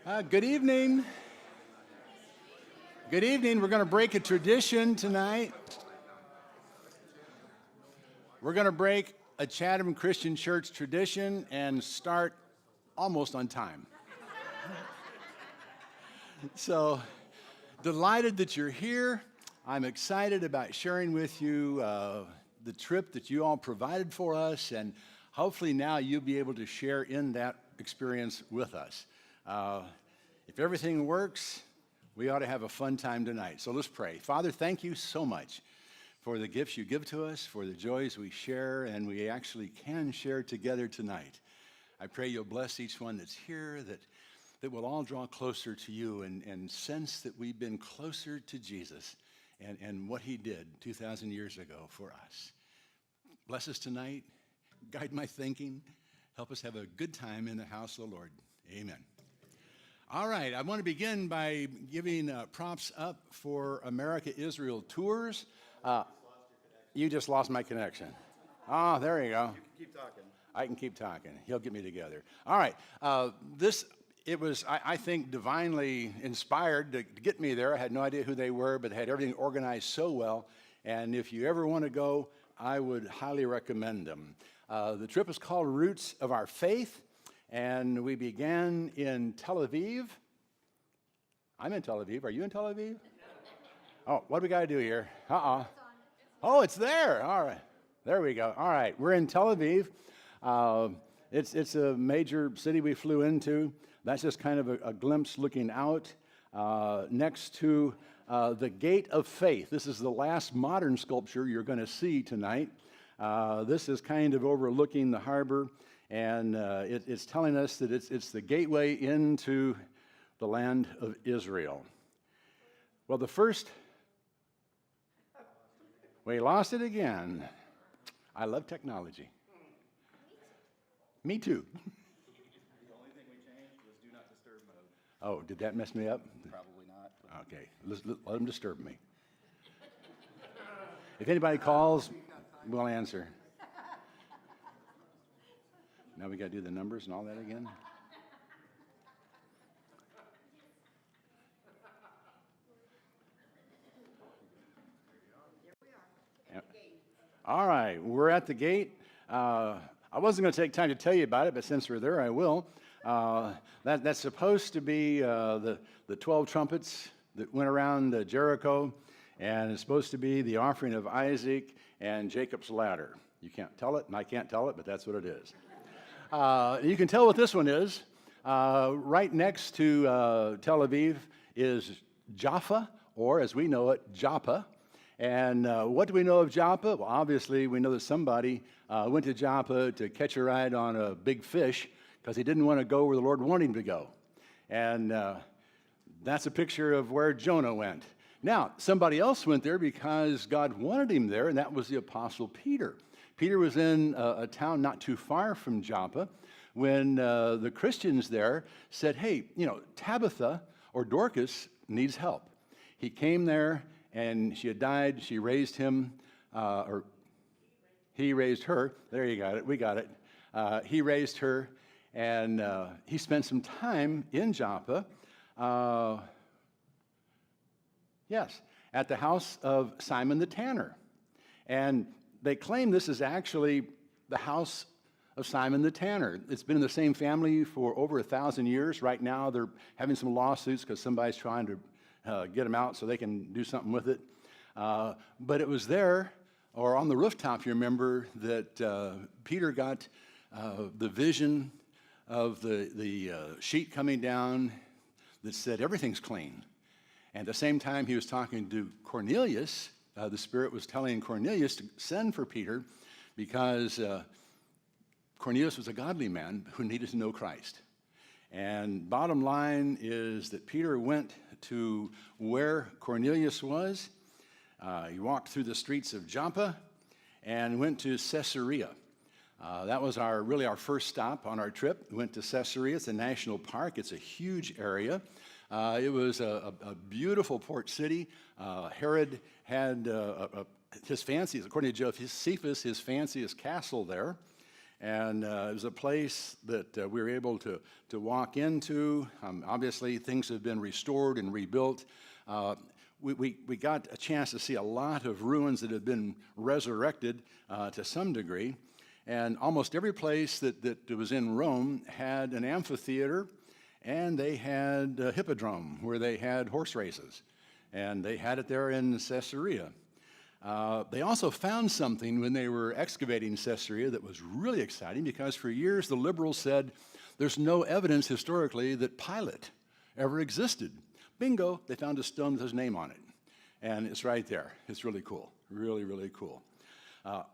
Good evening. Good evening. We're going to break a tradition tonight. We're going to break a Chatham Christian Church tradition and start almost on time. So, delighted that you're here. I'm excited about sharing with you the trip that you all provided for us, and hopefully now you'll be able to share in that experience with us. If everything works, we ought to have a fun time tonight. So let's pray. Father, thank you so much for the gifts you give to us, for the joys we share, and we actually can share together tonight. I pray you'll bless each one that's here, that we'll all draw closer to you and sense that we've been closer to Jesus and what he did 2,000 years ago for us. Bless us tonight. Guide my thinking. Help us have a good time in the house of the Lord. Amen. All right, I want to begin by giving props up for America-Israel Tours. You just lost my connection. Oh, there you go. You can keep talking. I can keep talking. He'll get me together. All right, it was, I think, divinely inspired to get me there. I had no idea who they were, but they had everything organized so well. And if you ever want to go, I would highly recommend them. The trip is called Roots of Our Faith. And we began in Tel Aviv. I'm in Tel Aviv. Are you in Tel Aviv? Oh, what do we got to do here? Oh, it's there. All right. There we go. All right. We're in Tel Aviv. It's a major city we flew into. That's just kind of a glimpse looking out next to the Gate of Faith. This is the last modern sculpture you're going to see tonight. This is kind of overlooking the harbor. And it's telling us that it's the gateway into the land of Israel. Well, we lost it again. I love technology. Me too. The only thing we changed was do not disturb mode. Oh, did that mess me up? Probably not. Okay, let them disturb me. If anybody calls, we'll answer. Now we got to do the numbers and all that again? Yeah. All right, we're at the gate. I wasn't going to take time to tell you about it, but since we're there, I will. That's supposed to be the 12 trumpets that went around Jericho, and it's supposed to be the offering of Isaac and Jacob's ladder. You can't tell it, and I can't tell it, but that's what it is. You can tell what this one is. Right next to Tel Aviv is Jaffa, or as we know it, Joppa. And what do we know of Joppa? Well, obviously, we know that somebody went to Joppa to catch a ride on a big fish because he didn't want to go where the Lord wanted him to go. And that's a picture of where Jonah went. Now, somebody else went there because God wanted him there, and that was the Apostle Peter. Peter was in a town not too far from Joppa when the Christians there said, hey, Tabitha or Dorcas needs help. He came there and she had died. She raised him, or he raised her. There you got it. We got it. He raised her, and he spent some time in Joppa. Yes, at the house of Simon the Tanner. And they claim this is actually the house of Simon the Tanner. It's been in the same family for over 1,000 years. Right now, they're having some lawsuits because somebody's trying to get them out so they can do something with it. But it was there, or on the rooftop, you remember, that Peter got the vision of the sheet coming down that said everything's clean. And at the same time, he was talking to Cornelius. The Spirit was telling Cornelius to send for Peter because Cornelius was a godly man who needed to know Christ. And bottom line is that Peter went to where Cornelius was. He walked through the streets of Joppa and went to Caesarea. That was really our first stop on our trip. We went to Caesarea. It's a national park. It's a huge area. It was a beautiful port city. Herod had his fanciest, according to Josephus, his fanciest castle there. And it was a place that we were able to walk into. Obviously, things have been restored and rebuilt. We got a chance to see a lot of ruins that have been resurrected to some degree. And almost every place that was in Rome had an amphitheater, and they had a hippodrome where they had horse races. And they had it there in Caesarea. They also found something when they were excavating Caesarea that was really exciting, because for years the liberals said there's no evidence historically that Pilate ever existed. Bingo, they found a stone with his name on it. And it's right there. It's really cool. Really, really cool.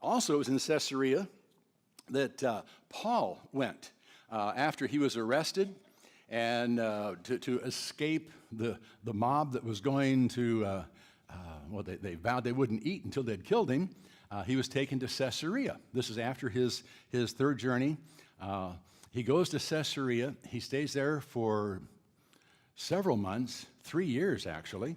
Also, it was in Caesarea that Paul went after he was arrested, and to escape the mob that was going to, they vowed they wouldn't eat until they'd killed him. He was taken to Caesarea. This is after his third journey. He goes to Caesarea. He stays there for several months, 3 years actually,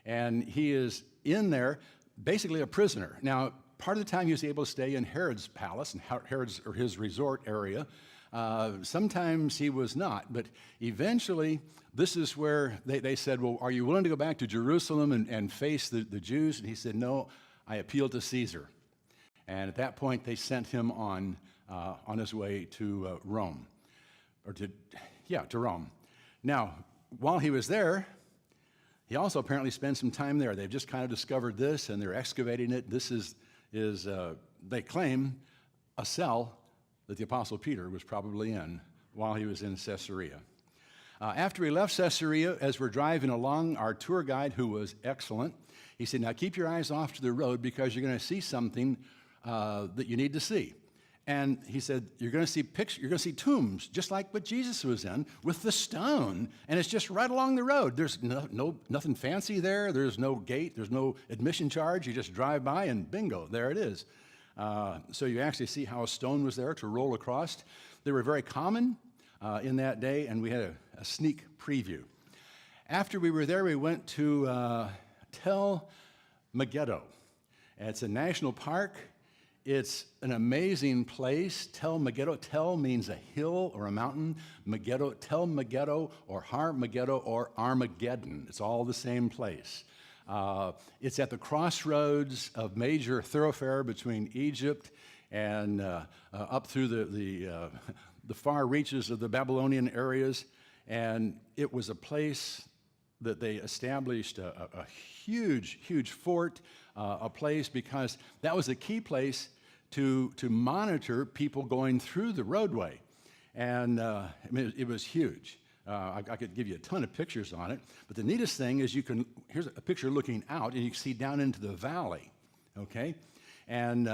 and he is in there basically a prisoner. Now, part of the time he was able to stay in Herod's palace, and Herod's, or his resort area. Sometimes he was not, but eventually this is where they said, well, are you willing to go back to Jerusalem and face the Jews? And he said, no, I appeal to Caesar. And at that point, they sent him on his way to Rome, to Rome. Now, while he was there, he also apparently spent some time there. They've just kind of discovered this, and they're excavating it. This is they claim, a cell that the Apostle Peter was probably in while he was in Caesarea. After we left Caesarea, as we're driving along, our tour guide, who was excellent, he said, now keep your eyes off to the road, because you're going to see something that you need to see. And he said, you're going to see you're going to see tombs, just like what Jesus was in, with the stone, and it's just right along the road. There's nothing fancy there. There's no gate. There's no admission charge. You just drive by, and bingo, there it is. So you actually see how a stone was there to roll across. They were very common in that day, and we had a sneak preview. After we were there, we went to Tel Megiddo. It's a national park. It's an amazing place. Tel Megiddo. Tel means a hill or a mountain. Megiddo, Tel Megiddo, or Har Megiddo, or Armageddon. It's all the same place. It's at the crossroads of major thoroughfare between Egypt and up through the far reaches of the Babylonian areas. And it was a place that they established a huge, huge fort, a place, because that was a key place to monitor people going through the roadway. And I mean, it was huge. I could give you a ton of pictures on it, but the neatest thing is here's a picture looking out, and you can see down into the valley, okay? And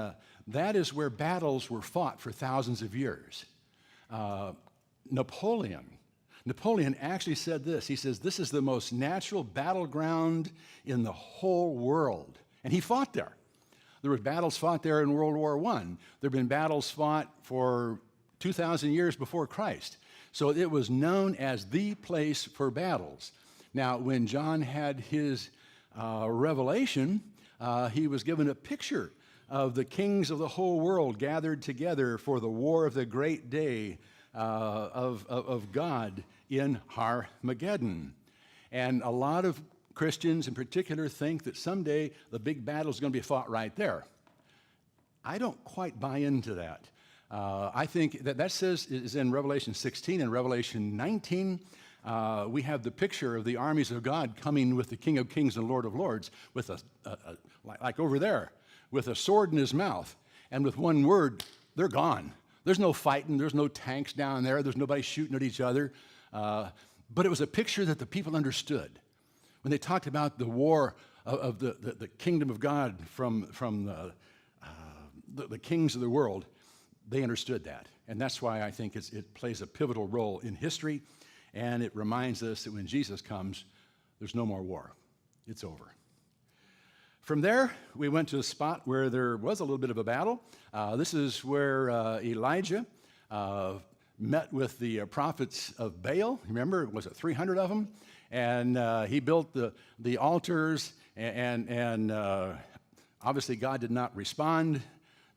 that is where battles were fought for thousands of years. Napoleon actually said this. He says, this is the most natural battleground in the whole world. And he fought there. There were battles fought there in World War I. There have been battles fought for 2,000 years before Christ. So it was known as the place for battles. Now, when John had his revelation, he was given a picture of the kings of the whole world gathered together for the war of the great day of God in Armageddon. And a lot of Christians in particular think that someday the big battle is going to be fought right there. I don't quite buy into that. I think that says is in Revelation 16 and Revelation 19. We have the picture of the armies of God coming with the King of Kings and Lord of Lords, with like over there, with a sword in his mouth, and with one word, they're gone. There's no fighting. There's no tanks down there. There's nobody shooting at each other. But it was a picture that the people understood. When they talked about the war of the kingdom of God from the kings of the world, they understood that. And that's why I think it plays a pivotal role in history, and it reminds us that when Jesus comes, there's no more war. It's over. From there, we went to a spot where there was a little bit of a battle. This is where Elijah met with the prophets of Baal. Remember, was it 300 of them? And he built the altars, and obviously God did not respond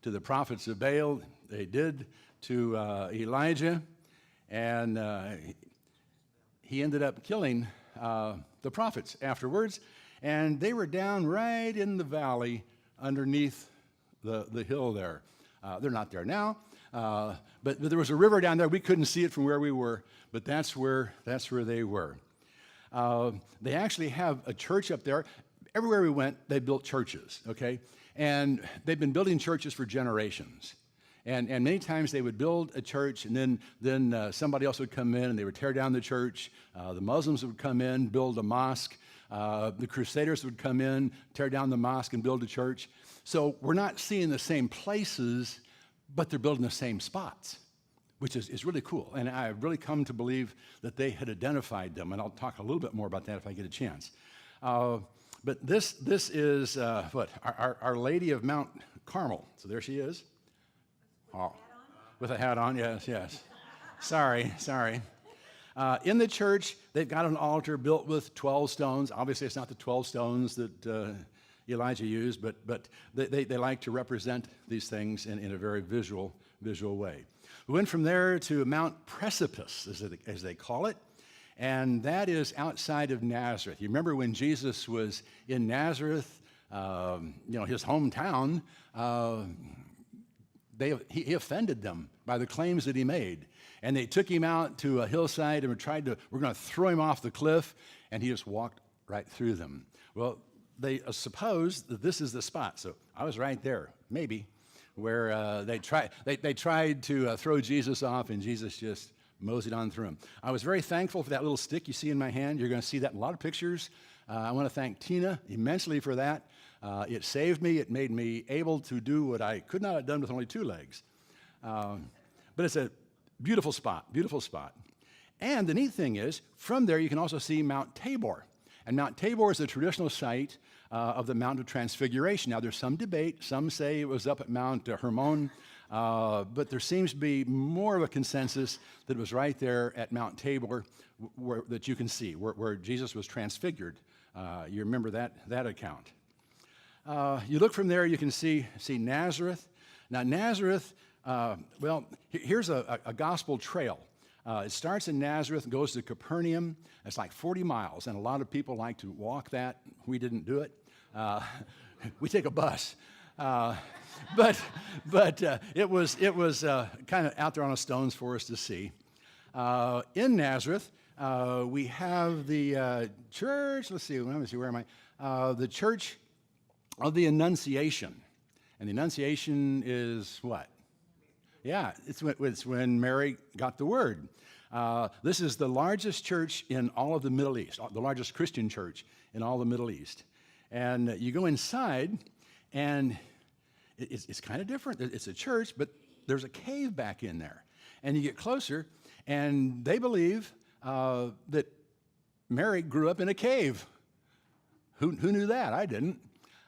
to the prophets of Baal. They did to Elijah, and he ended up killing the prophets afterwards, and they were down right in the valley underneath the hill there. They're not there now, but there was a river down there. We couldn't see it from where we were, but that's where they were. They actually have a church up there. Everywhere we went, they built churches, okay? And they've been building churches for generations. And many times they would build a church, and then somebody else would come in, and they would tear down the church. The Muslims would come in, build a mosque. The Crusaders would come in, tear down the mosque, and build a church. So we're not seeing the same places, but they're building the same spots, which is really cool. And I've really come to believe that they had identified them, and I'll talk a little bit more about that if I get a chance. But this is, Our Lady of Mount Carmel. So there she is. Oh, with a hat on, yes. Sorry. In the church, they've got an altar built with 12 stones. Obviously, it's not the 12 stones that Elijah used, but they like to represent these things in a very visual way. We went from there to Mount Precipice, as they call it, and that is outside of Nazareth. You remember when Jesus was in Nazareth, his hometown, he offended them by the claims that he made. And they took him out to a hillside and we're going to throw him off the cliff, and he just walked right through them. Well, they suppose that this is the spot. So I was right there, maybe, where they tried to throw Jesus off, and Jesus just moseyed on through him. I was very thankful for that little stick you see in my hand. You're going to see that in a lot of pictures. I want to thank Tina immensely for that. It saved me. It made me able to do what I could not have done with only 2 legs. But it's a beautiful spot. And the neat thing is, from there you can also see Mount Tabor. And Mount Tabor is the traditional site of the Mount of Transfiguration. Now, there's some debate. Some say it was up at Mount Hermon, but there seems to be more of a consensus that it was right there at Mount Tabor that you can see, where Jesus was transfigured. You remember that account. You look from there, you can see Nazareth. Now, Nazareth, here's a gospel trail. It starts in Nazareth and goes to Capernaum. It's like 40 miles, and a lot of people like to walk that. We didn't do it. We take a bus. But it was kind of out there on the stones for us to see. In Nazareth, we have the church. Let me see, where am I? The Church of the Annunciation. And the Annunciation is what? Yeah, it's when Mary got the word. This is the largest church in all of the Middle East, the largest Christian church in all the Middle East. And you go inside, and it's kind of different. It's a church, but there's a cave back in there. And you get closer, and they believe that Mary grew up in a cave. Who knew that? I didn't.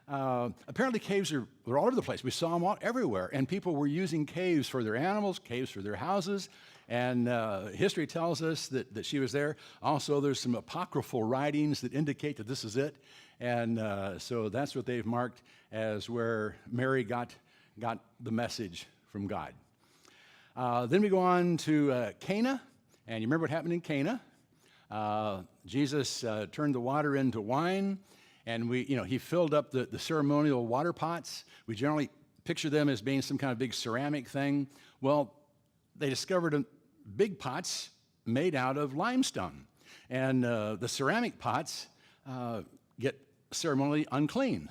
Apparently caves are all over the place. We saw them everywhere, and people were using caves for their animals, caves for their houses, and history tells us that she was there. Also, there's some apocryphal writings that indicate that this is it, and so that's what they've marked as where Mary got the message from God. Then we go on to Cana, and you remember what happened in Cana? Jesus turned the water into wine. And he filled up the ceremonial water pots. We generally picture them as being some kind of big ceramic thing. Well, they discovered big pots made out of limestone. And the ceramic pots get ceremonially unclean.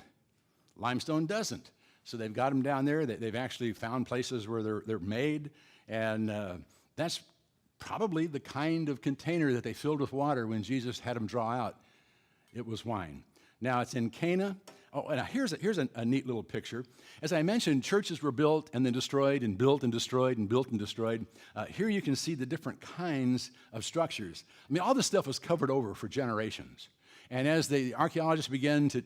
Limestone doesn't. So they've got them down there. They've actually found places where they're made. And that's probably the kind of container that they filled with water when Jesus had them draw out. It was wine. Now, it's in Cana. Oh, and here's a neat little picture. As I mentioned, churches were built and then destroyed and built and destroyed and built and destroyed. Here you can see the different kinds of structures. I mean, all this stuff was covered over for generations. And as the archaeologists began to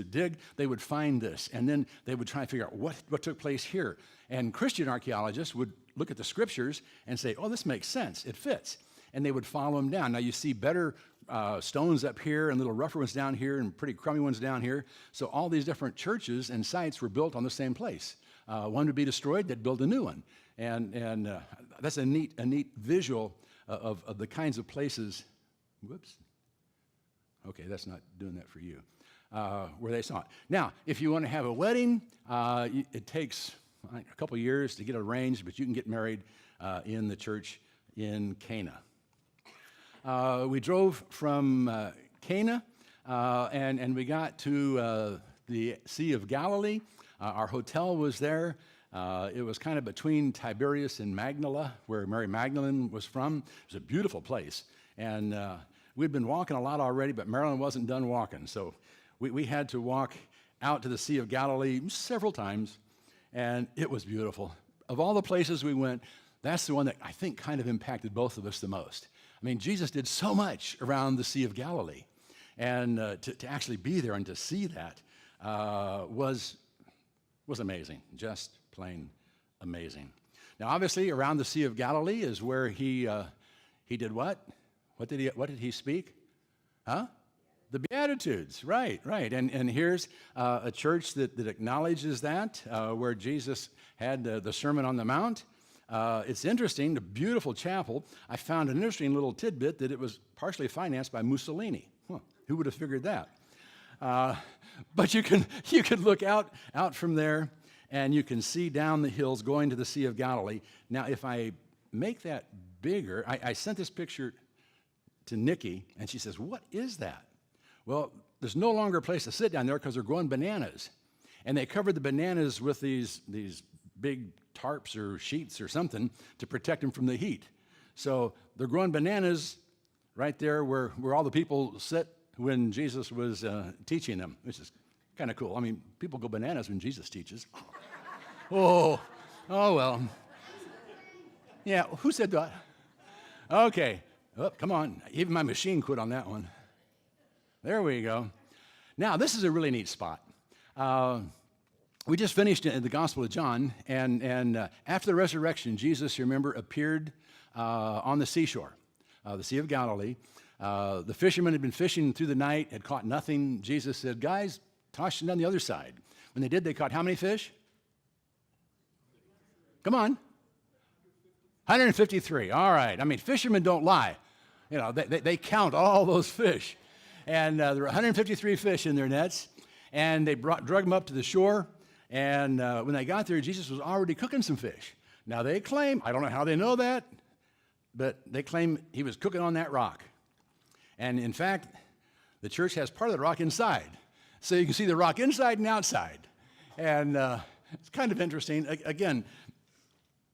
dig, they would find this, and then they would try to figure out what took place here. And Christian archaeologists would look at the scriptures and say, oh, this makes sense, it fits. And they would follow them down. Now, you see better stones up here and little rougher ones down here and pretty crummy ones down here. So all these different churches and sites were built on the same place. One would be destroyed, they'd build a new one. And that's a neat visual of the kinds of places. Whoops. Okay, that's not doing that for you. Where they saw it. Now, if you want to have a wedding, it takes a couple years to get arranged, but you can get married in the church in Cana. We drove from Cana, and we got to the Sea of Galilee. Our hotel was there. It was kind of between Tiberias and Magdala, where Mary Magdalene was from. It was a beautiful place. And we'd been walking a lot already, but Marilyn wasn't done walking. So we had to walk out to the Sea of Galilee several times, and it was beautiful. Of all the places we went, that's the one that I think kind of impacted both of us the most. I mean, Jesus did so much around the Sea of Galilee, and to actually be there and to see that was amazing, just plain amazing. Now, obviously, around the Sea of Galilee is where he did what? What did he speak? Huh? The Beatitudes, right. And here's a church that acknowledges that, where Jesus had the Sermon on the Mount. It's interesting, the beautiful chapel. I found an interesting little tidbit that it was partially financed by Mussolini. Huh, who would have figured that? But you can look out from there, and you can see down the hills going to the Sea of Galilee. Now, if I make that bigger, I sent this picture to Nikki, and she says, "What is that?" Well, there's no longer a place to sit down there because they're growing bananas. And they covered the bananas with these big tarps or sheets or something to protect them from the heat. So they're growing bananas right there where all the people sit when Jesus was teaching them, which is kind of cool. I mean, people go bananas when Jesus teaches. Oh, well. Yeah, who said that? Okay. Oh, come on. Even my machine quit on that one. There we go. Now, this is a really neat spot. We just finished the Gospel of John, and after the resurrection, Jesus, you remember, appeared on the seashore, the Sea of Galilee. The fishermen had been fishing through the night, had caught nothing. Jesus said, "Guys, toss it down the other side." When they did, they caught how many fish? Come on. 153. All right. I mean, fishermen don't lie. You know, they count all those fish. And there were 153 fish in their nets, and they drug them up to the shore. And when they got there, Jesus was already cooking some fish. Now, they claim, I don't know how they know that, but they claim he was cooking on that rock. And in fact, the church has part of the rock inside. So you can see the rock inside and outside. And it's kind of interesting. Again,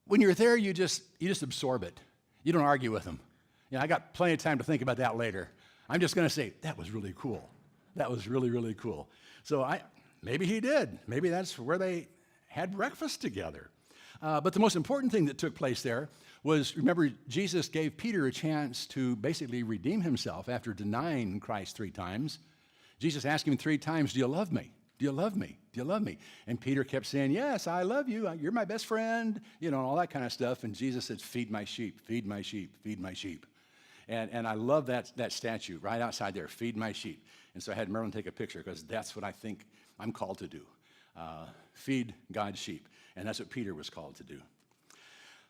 when you're there, you just absorb it. You don't argue with them. You know, I got plenty of time to think about that later. I'm just going to say, that was really cool. That was really, really cool. So maybe he did. Maybe that's where they had breakfast together. But the most important thing that took place there was, remember, Jesus gave Peter a chance to basically redeem himself after denying Christ 3 times. Jesus asked him 3 times, "Do you love me? Do you love me? Do you love me?" And Peter kept saying, "Yes, I love you. You're my best friend," you know, all that kind of stuff. And Jesus said, "Feed my sheep, feed my sheep, feed my sheep." And I love that statue right outside there, "Feed my sheep." And so I had Marilyn take a picture because that's what I think I'm called to do, feed God's sheep. And that's what Peter was called to do.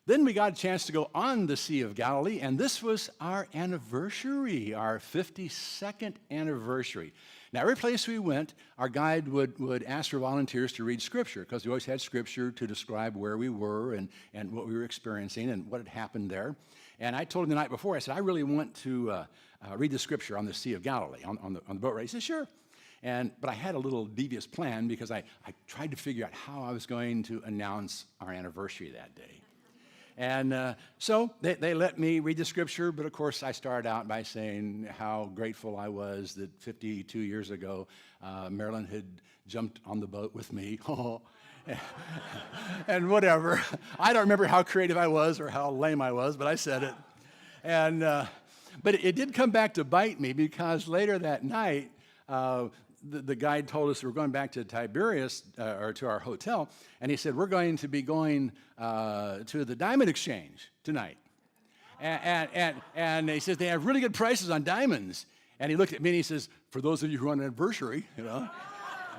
Then we got a chance to go on the Sea of Galilee, and this was our anniversary, our 52nd anniversary. Now, every place we went, our guide would ask for volunteers to read Scripture, because we always had Scripture to describe where we were and what we were experiencing and what had happened there. And I told him the night before, I said, "I really want to read the Scripture on the Sea of Galilee, on the boat ride." He said, "Sure." But I had a little devious plan because I tried to figure out how I was going to announce our anniversary that day. And so they let me read the Scripture, but of course I started out by saying how grateful I was that 52 years ago, Marilyn had jumped on the boat with me. And whatever. I don't remember how creative I was or how lame I was, but I said it. And but it did come back to bite me, because later that night, the guide told us we were going back to Tiberias, or to our hotel, and he said, "We're going to be going to the diamond exchange tonight." And he says, "They have really good prices on diamonds." And he looked at me and he says, "For those of you who are on an anniversary, you know."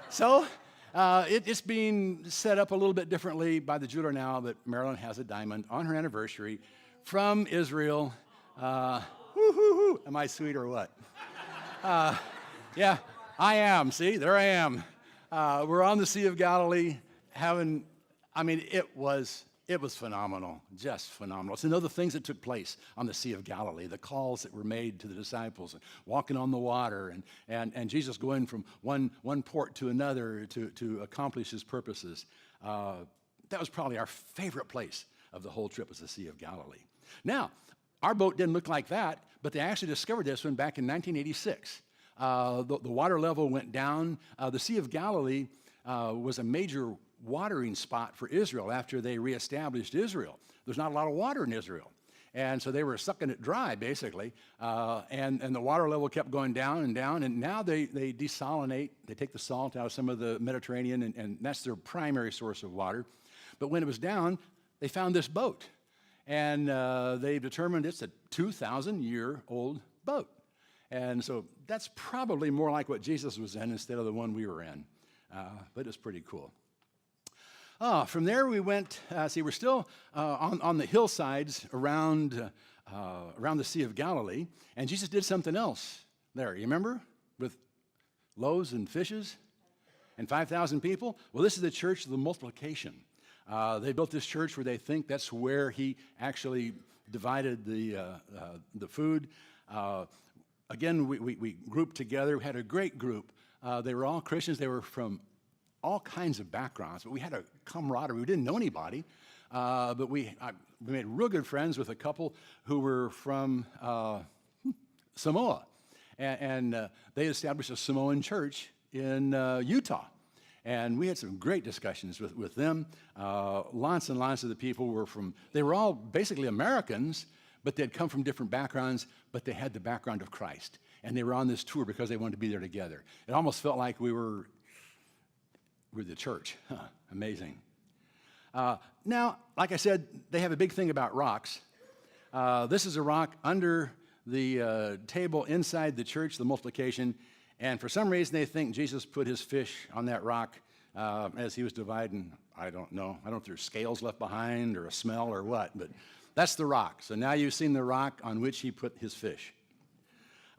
So It's being set up a little bit differently by the jeweler now, but Marilyn has a diamond on her anniversary from Israel. Woo-hoo-hoo. Am I sweet or what? Yeah, I am. See, there I am. We're on the Sea of Galilee having, it was phenomenal, just phenomenal. To know the things that took place on the Sea of Galilee, the calls that were made to the disciples, and walking on the water, and Jesus going from one port to another to accomplish his purposes. That was probably our favorite place of the whole trip, was the Sea of Galilee. Now, our boat didn't look like that, but they actually discovered this one back in 1986. The water level went down. The Sea of Galilee was a major watering spot for Israel after they reestablished Israel. There's not a lot of water in Israel. And so they were sucking it dry, basically. And the water level kept going down and down. And now they desalinate. They take the salt out of some of the Mediterranean, and that's their primary source of water. But when it was down, they found this boat. And they determined it's a 2,000-year-old boat. And so that's probably more like what Jesus was in instead of the one we were in. But it's pretty cool. From there we went, we're still on the hillsides around the Sea of Galilee, and Jesus did something else there. You remember? With loaves and fishes and 5,000 people? Well, this is the church of the multiplication. They built this church where they think that's where he actually divided the food. Again, we grouped together. We had a great group. They were all Christians. They were from all kinds of backgrounds, but we had a camaraderie. We didn't know anybody, but we made real good friends with a couple who were from Samoa, and they established a Samoan church in Utah, and we had some great discussions with them. Lots and lots of the people they were all basically Americans, but they'd come from different backgrounds, but they had the background of Christ, and they were on this tour because they wanted to be there together. It almost felt like we're the church. Amazing. Now, like I said, they have a big thing about rocks. This is a rock under the table inside the church, the multiplication, and for some reason they think Jesus put his fish on that rock as he was dividing. I don't know. I don't know if there's scales left behind or a smell or what, but that's the rock. So now you've seen the rock on which he put his fish.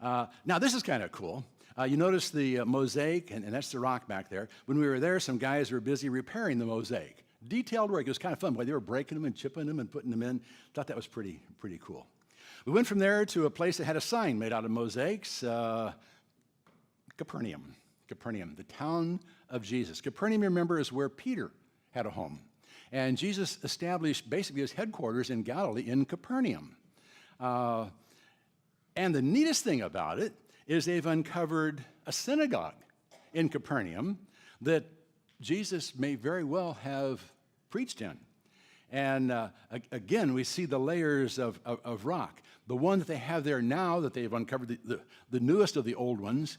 Now, this is kind of cool. You notice the mosaic, and that's the rock back there. When we were there, some guys were busy repairing the mosaic. Detailed work. It was kind of fun. They were breaking them and chipping them and putting them in. Thought that was pretty cool. We went from there to a place that had a sign made out of mosaics. Capernaum, the town of Jesus. Capernaum, remember, is where Peter had a home. And Jesus established basically his headquarters in Galilee in Capernaum. And the neatest thing about it is they've uncovered a synagogue in Capernaum that Jesus may very well have preached in. And again, we see the layers of rock. The one that they have there now that they've uncovered, the newest of the old ones,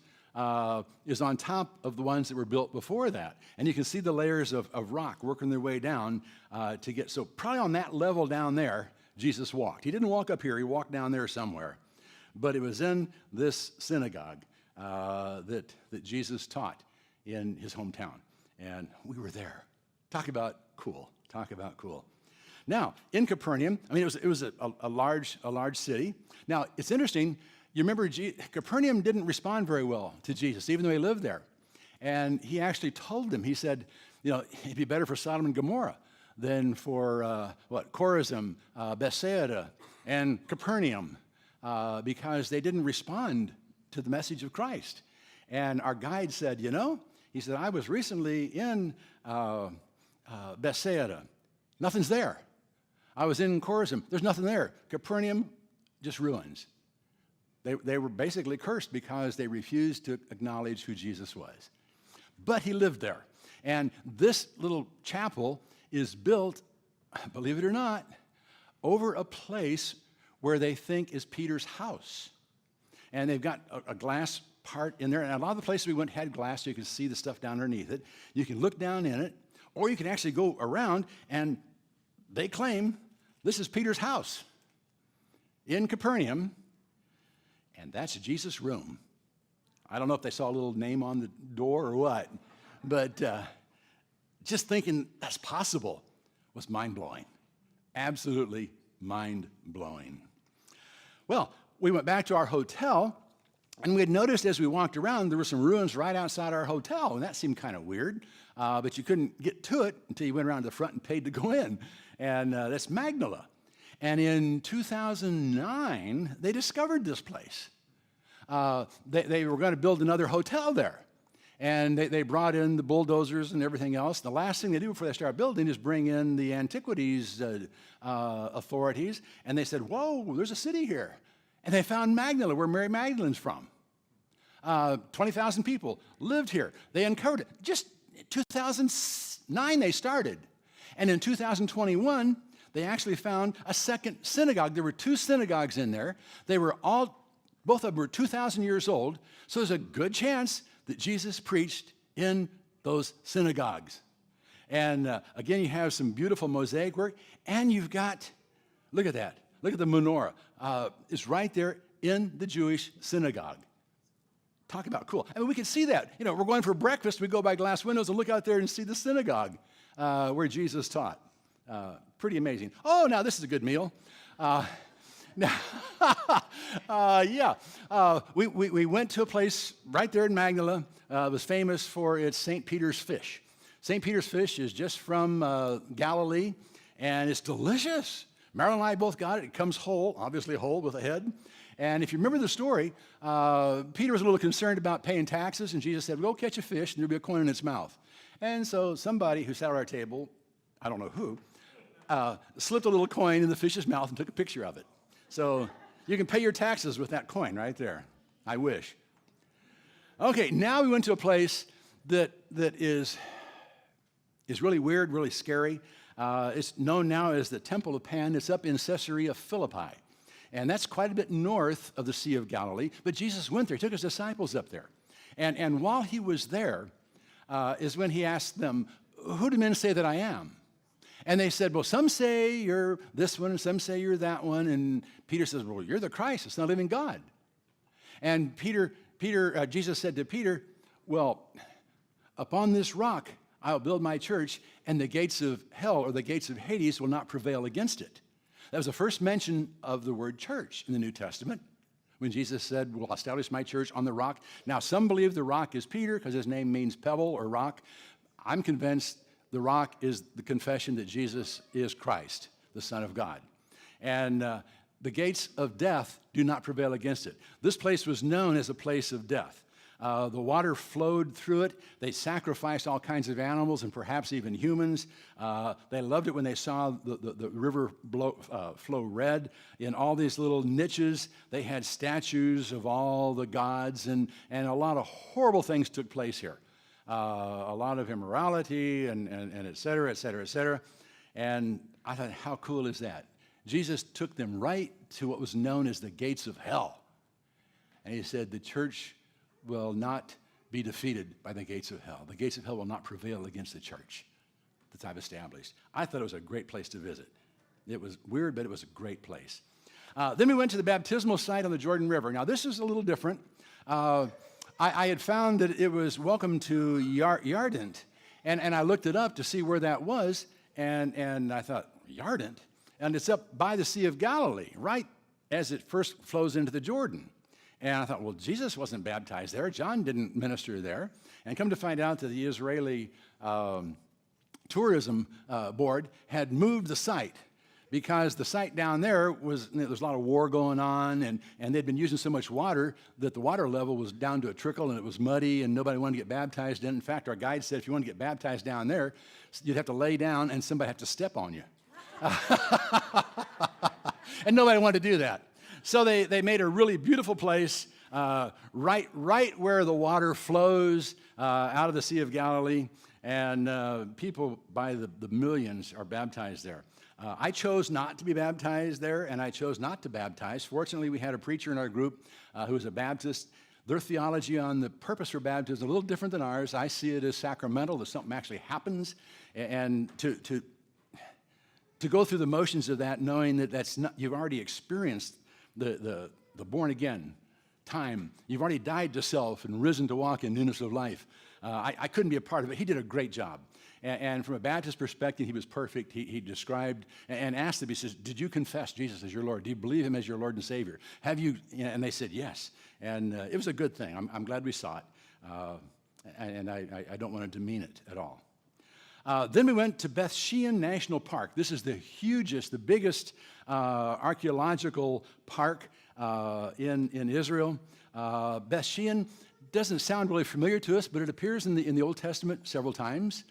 is on top of the ones that were built before that. And you can see the layers of rock working their way down to get, so probably on that level down there, Jesus walked. He didn't walk up here, he walked down there somewhere. But it was in this synagogue that Jesus taught in his hometown. And we were there. Talk about cool. Now, in Capernaum, it was a large city. Now, it's interesting. You remember Capernaum didn't respond very well to Jesus, even though he lived there. And he actually told them, he said, it'd be better for Sodom and Gomorrah than for, Chorazin, Bethsaida, and Capernaum. Because they didn't respond to the message of Christ. And our guide said, he said, I was recently in Bethsaida. Nothing's there. I was in Chorazin. There's nothing there. Capernaum, just ruins. They were basically cursed because they refused to acknowledge who Jesus was. But he lived there. And this little chapel is built, believe it or not, over a place where they think is Peter's house. And they've got a glass part in there. And a lot of the places we went had glass, so you can see the stuff down underneath it. You can look down in it, or you can actually go around, and they claim this is Peter's house in Capernaum, and that's Jesus' room. I don't know if they saw a little name on the door or what, but just thinking that's possible was mind-blowing. Absolutely mind-blowing. Well, we went back to our hotel, and we had noticed as we walked around, there were some ruins right outside our hotel, and that seemed kind of weird, but you couldn't get to it until you went around to the front and paid to go in, and that's Magdala. And in 2009, they discovered this place. They were going to build another hotel there. And they brought in the bulldozers and everything else. The last thing they do before they start building is bring in the antiquities authorities. And they said, whoa, there's a city here. And they found Magdala, where Mary Magdalene's from. 20,000 people lived here. They uncovered it. Just 2009 they started. And in 2021, they actually found a second synagogue. There were 2 synagogues in there. Both of them were 2,000 years old. So there's a good chance that Jesus preached in those synagogues. And again, you have some beautiful mosaic work, and you've got, look at that, look at the menorah. It's right there in the Jewish synagogue. Talk about cool. I mean, we can see that. You know, we're going for breakfast, we go by glass windows and look out there and see the synagogue where Jesus taught. Pretty amazing. Oh, now this is a good meal. We went to a place right there in Magdala. It was famous for its St. Peter's fish. St. Peter's fish is just from Galilee, and it's delicious. Marilyn and I both got it. It comes whole, obviously whole with a head. And if you remember the story, Peter was a little concerned about paying taxes, and Jesus said, go catch a fish, and there'll be a coin in its mouth. And so somebody who sat at our table, I don't know who, slipped a little coin in the fish's mouth and took a picture of it. So you can pay your taxes with that coin right there. I wish. Okay, now we went to a place that is really weird, really scary. It's known now as the Temple of Pan. It's up in Caesarea Philippi. And that's quite a bit north of the Sea of Galilee. But Jesus went there. He took his disciples up there. And while he was there is when he asked them, who do men say that I am? And they said, well, some say you're this one, and some say you're that one. And Peter says, well, you're the Christ, the Son of the living God. And Jesus said to Peter, well, upon this rock I will build my church, and the gates of hell or the gates of Hades will not prevail against it. That was the first mention of the word church in the New Testament, when Jesus said, well, I'll establish my church on the rock. Now, some believe the rock is Peter because his name means pebble or rock. I'm convinced the rock is the confession that Jesus is Christ, the Son of God. And the gates of death do not prevail against it. This place was known as a place of death. The water flowed through it. They sacrificed all kinds of animals and perhaps even humans. They loved it when they saw the river flow red. In all these little niches, they had statues of all the gods, and a lot of horrible things took place here. A lot of immorality and et cetera, et cetera, et cetera. And I thought, how cool is that? Jesus took them right to what was known as the gates of hell. And he said, the church will not be defeated by the gates of hell. The gates of hell will not prevail against the church that I've established. I thought it was a great place to visit. It was weird, but it was a great place. Then we went to the baptismal site on the Jordan River. Now, this is a little different. I had found that it was welcome to Yardent, and I looked it up to see where that was, and I thought, Yardent? And it's up by the Sea of Galilee, right as it first flows into the Jordan. And I thought, well, Jesus wasn't baptized there. John didn't minister there. And come to find out that the Israeli tourism board had moved the site, because the site down there was a lot of war going on, and they'd been using so much water that the water level was down to a trickle, and it was muddy, and nobody wanted to get baptized in. In fact, our guide said if you want to get baptized down there, you'd have to lay down and somebody had to step on you. And nobody wanted to do that. So they made a really beautiful place right where the water flows out of the Sea of Galilee, and people by the millions are baptized there. I chose not to be baptized there, and I chose not to baptize. Fortunately, we had a preacher in our group who was a Baptist. Their theology on the purpose for baptism is a little different than ours. I see it as sacramental, that something actually happens, and to go through the motions of that, knowing that that's not, you've already experienced the born again time. You've already died to self and risen to walk in newness of life. I couldn't be a part of it. He did a great job. And from a Baptist perspective, he was perfect. He described and asked them, he says, did you confess Jesus as your Lord? Do you believe him as your Lord and Savior? Have you? And they said yes. And it was a good thing. I'm glad we saw it. And I don't want to demean it at all. Then we went to Beth Shean National Park. This is the hugest, the biggest archaeological park in Israel. Beth Shean doesn't sound really familiar to us, but it appears in the Old Testament several times.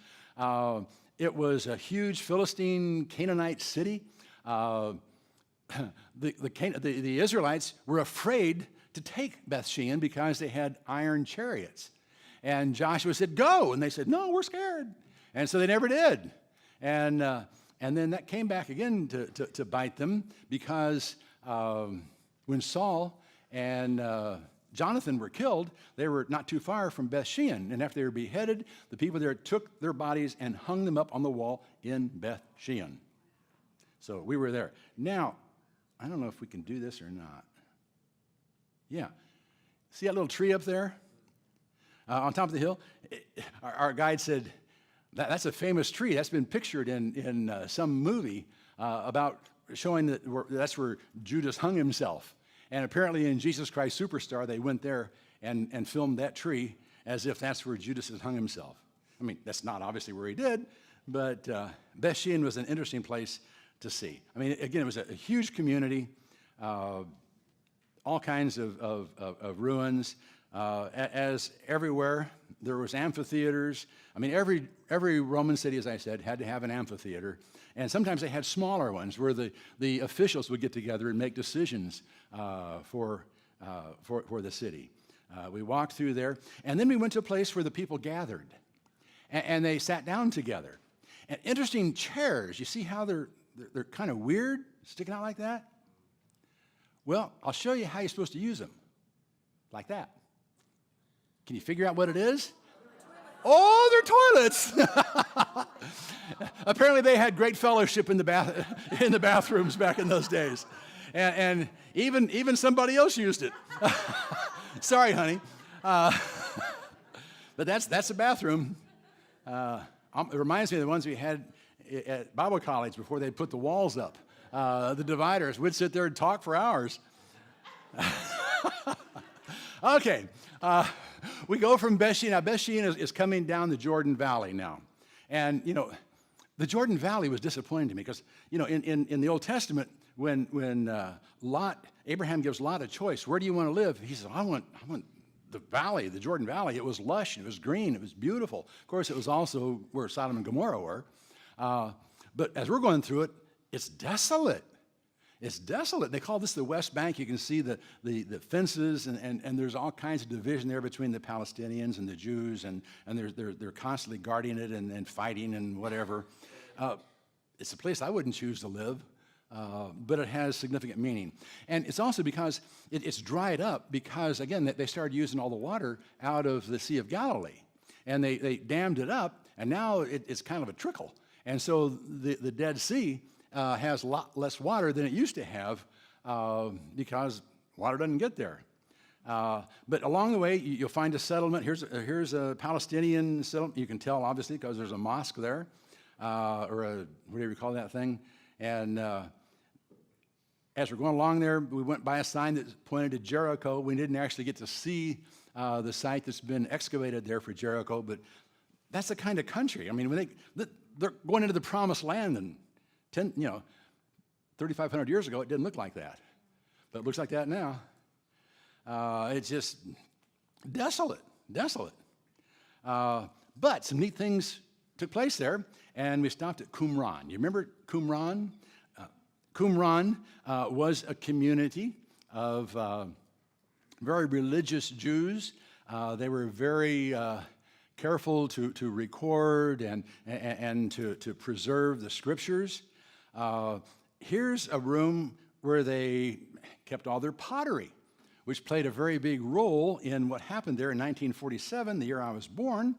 It was a huge Philistine Canaanite city. The Israelites were afraid to take Beth Shean because they had iron chariots. And Joshua said, go. And they said, no, we're scared. And so they never did. And then that came back again to bite them because when Saul and Jonathan were killed, they were not too far from Beth Shean. And after they were beheaded, the people there took their bodies and hung them up on the wall in Beth Shean. So we were there. Now, I don't know if we can do this or not. Yeah. See that little tree up there on top of the hill? Our guide said, that's a famous tree. That's been pictured in some movie about showing that that's where Judas hung himself. And apparently in Jesus Christ Superstar, they went there and filmed that tree as if that's where Judas had hung himself. I mean, that's not obviously where he did, but Beth Shean was an interesting place to see. I mean, again, it was a huge community, all kinds of ruins. As everywhere, there was amphitheaters. I mean, every Roman city, as I said, had to have an amphitheater. And sometimes they had smaller ones where the officials would get together and make decisions for the city. We walked through there, and then we went to a place where the people gathered, and they sat down together. And interesting chairs. You see how they're kind of weird, sticking out like that? Well, I'll show you how you're supposed to use them, like that. Can you figure out what it is? Oh, they're toilets. Apparently, they had great fellowship in the bathrooms back in those days, and even somebody else used it. Sorry, honey, but that's a bathroom. It reminds me of the ones we had at Bible college before they put the walls up. The dividers. We'd sit there and talk for hours. Okay. We go from Beth Shean. Now, Beth Shean is coming down the Jordan Valley now. And, the Jordan Valley was disappointing to me because, in the Old Testament, when Abraham gives Lot a choice, where do you want to live? He says, I want the valley, the Jordan Valley. It was lush, it was green, it was beautiful. Of course, it was also where Sodom and Gomorrah were. But as we're going through it, it's desolate. It's desolate. They call this the West Bank. You can see the fences, and there's all kinds of division there between the Palestinians and the Jews, and they're constantly guarding it and fighting and whatever. It's a place I wouldn't choose to live, but it has significant meaning. And it's also because it's dried up because, again, they started using all the water out of the Sea of Galilee. And they dammed it up, and now it's kind of a trickle. And so the Dead Sea has a lot less water than it used to have because water doesn't get there. But along the way, you'll find a settlement. Here's a Palestinian settlement. You can tell, obviously, because there's a mosque there, or whatever you call that thing. And as we're going along there, we went by a sign that pointed to Jericho. We didn't actually get to see the site that's been excavated there for Jericho, but that's the kind of country. I mean, when they're going into the promised land, and 3,500 years ago, it didn't look like that. But it looks like that now. It's just desolate. But some neat things took place there, and we stopped at Qumran. You remember Qumran? Qumran was a community of very religious Jews. They were very careful to record and to preserve the scriptures. Here's a room where they kept all their pottery, which played a very big role in what happened there in 1947, the year I was born,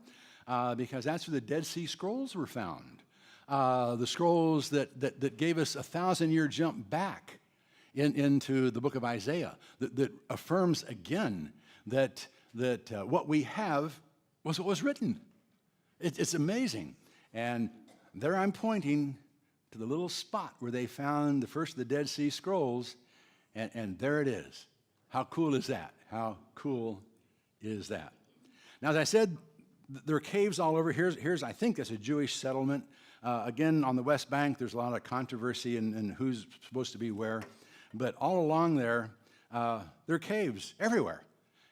because that's where the Dead Sea Scrolls were found. The scrolls that gave us a 1,000-year jump back into the book of Isaiah that affirms again that what we have was what was written. It's amazing. And there I'm pointing to the little spot where they found the first of the Dead Sea Scrolls, and there it is. How cool is that? How cool is that? Now, as I said, there are caves all over. Here's I think that's a Jewish settlement. Again, on the West Bank, there's a lot of controversy in who's supposed to be where. But all along there are caves everywhere.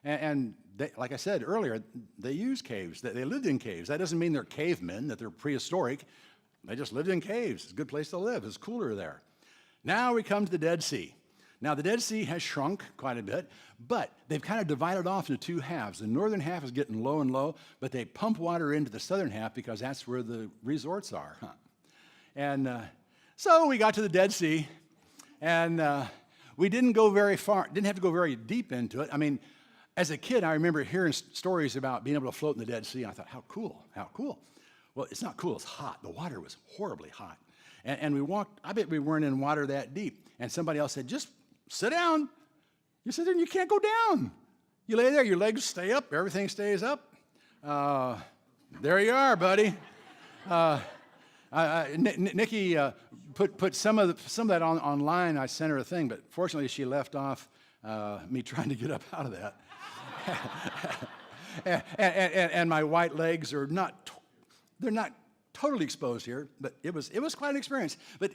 And they, like I said earlier, they use caves. They lived in caves. That doesn't mean they're cavemen, that they're prehistoric. They just lived in caves. It's a good place to live. It's cooler there. Now we come to the Dead Sea. Now, the Dead Sea has shrunk quite a bit, but they've kind of divided off into two halves. The northern half is getting low and low, but they pump water into the southern half because that's where the resorts are. And so we got to the Dead Sea, and we didn't go very far, didn't have to go very deep into it. I mean, as a kid, I remember hearing stories about being able to float in the Dead Sea, and I thought, how cool, how cool. Well, it's not cool, it's hot. The water was horribly hot. And we walked, I bet we weren't in water that deep. And somebody else said, just sit down. You sit there and you can't go down. You lay there, your legs stay up, everything stays up. There you are, buddy. Nikki put some of that online. I sent her a thing, but fortunately she left off me trying to get up out of that. and my white legs are they're not totally exposed here, but it was quite an experience. But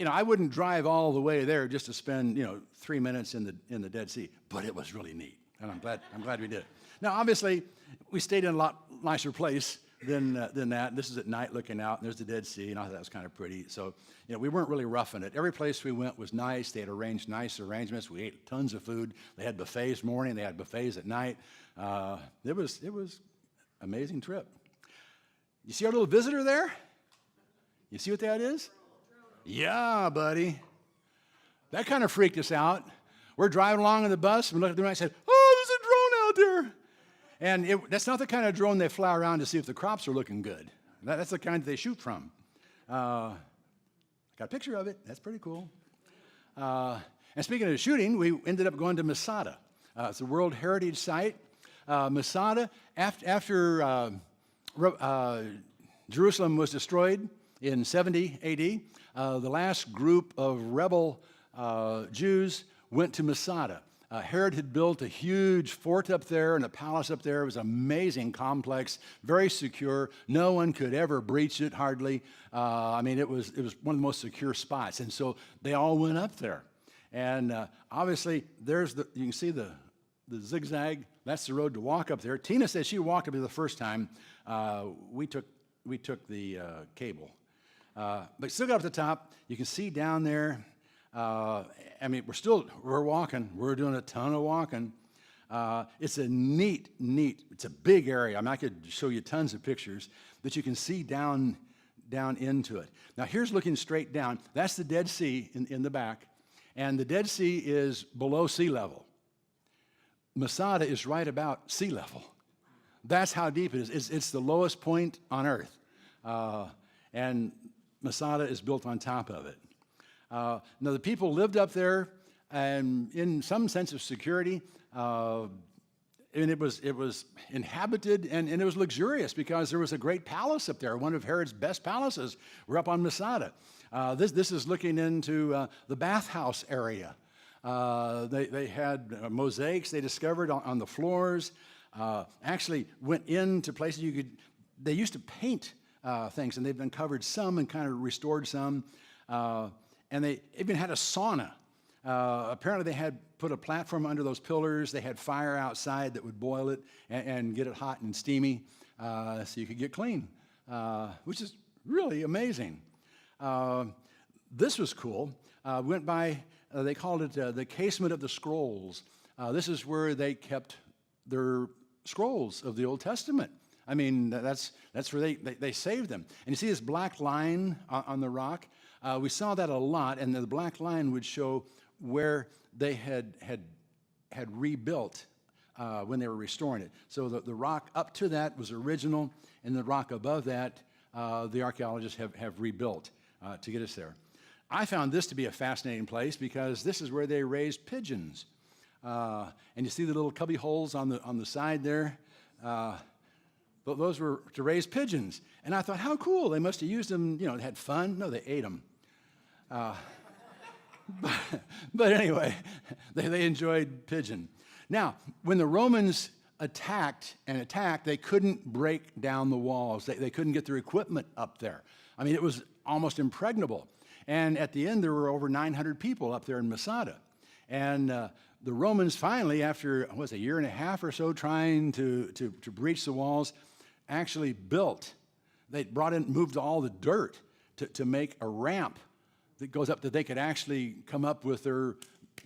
I wouldn't drive all the way there just to spend 3 minutes in the Dead Sea. But it was really neat, and I'm glad we did it. Now, obviously, we stayed in a lot nicer place than that. This is at night looking out, and there's the Dead Sea, and I thought that was kind of pretty. So, we weren't really roughing it. Every place we went was nice. They had arranged nice arrangements. We ate tons of food. They had buffets morning. They had buffets at night. It was an amazing trip. You see our little visitor there? You see what that is? Yeah, buddy. That kind of freaked us out. We're driving along in the bus, and we looked at the drone and I said, oh, there's a drone out there. And that's not the kind of drone they fly around to see if the crops are looking good. That's the kind that they shoot from. I got a picture of it. That's pretty cool. And speaking of shooting, we ended up going to Masada. It's a World Heritage Site. Masada, after Jerusalem was destroyed in 70 AD, the last group of rebel Jews went to Masada. Herod had built a huge fort up there and a palace up there. It was an amazing complex, very secure. No one could ever breach it, hardly. It was one of the most secure spots. And so they all went up there. And obviously, you can see the zigzag. That's the road to walk up there. Tina said she walked up there the first time. We took the cable. But still got up to the top. You can see down there. We're walking. We're doing a ton of walking. It's a neat, it's a big area. I could show you tons of pictures that you can see down into it. Now, here's looking straight down. That's the Dead Sea in the back. And the Dead Sea is below sea level. Masada is right about sea level. That's how deep it is. It's the lowest point on earth. And Masada is built on top of it. Now, the people lived up there and in some sense of security, and it was inhabited and it was luxurious because there was a great palace up there. One of Herod's best palaces were up on Masada. This is looking into the bathhouse area. They had mosaics they discovered on the floors. Actually went into places they used to paint things, and they've uncovered some and kind of restored some. And they even had a sauna. Apparently they had put a platform under those pillars. They had fire outside that would boil it and get it hot and steamy so you could get clean, which is really amazing. This was cool. Went by, they called it the casement of the scrolls. This is where they kept their scrolls of the Old Testament. That's where they saved them. And you see this black line on the rock? We saw that a lot, and the black line would show where they had rebuilt when they were restoring it. So the rock up to that was original, and the rock above that, the archaeologists have rebuilt to get us there. I found this to be a fascinating place because this is where they raised pigeons. And you see the little cubby holes on the side there? But those were to raise pigeons. And I thought, how cool. They must have used them, they had fun. No, they ate them. But anyway, they enjoyed pigeon. Now, when the Romans attacked, they couldn't break down the walls. They couldn't get their equipment up there. I mean, it was almost impregnable. And at the end, there were over 900 people up there in Masada. And the Romans finally, after, a year and a half or so trying to breach the walls, actually built. They moved all the dirt to make a ramp that goes up that they could actually come up with their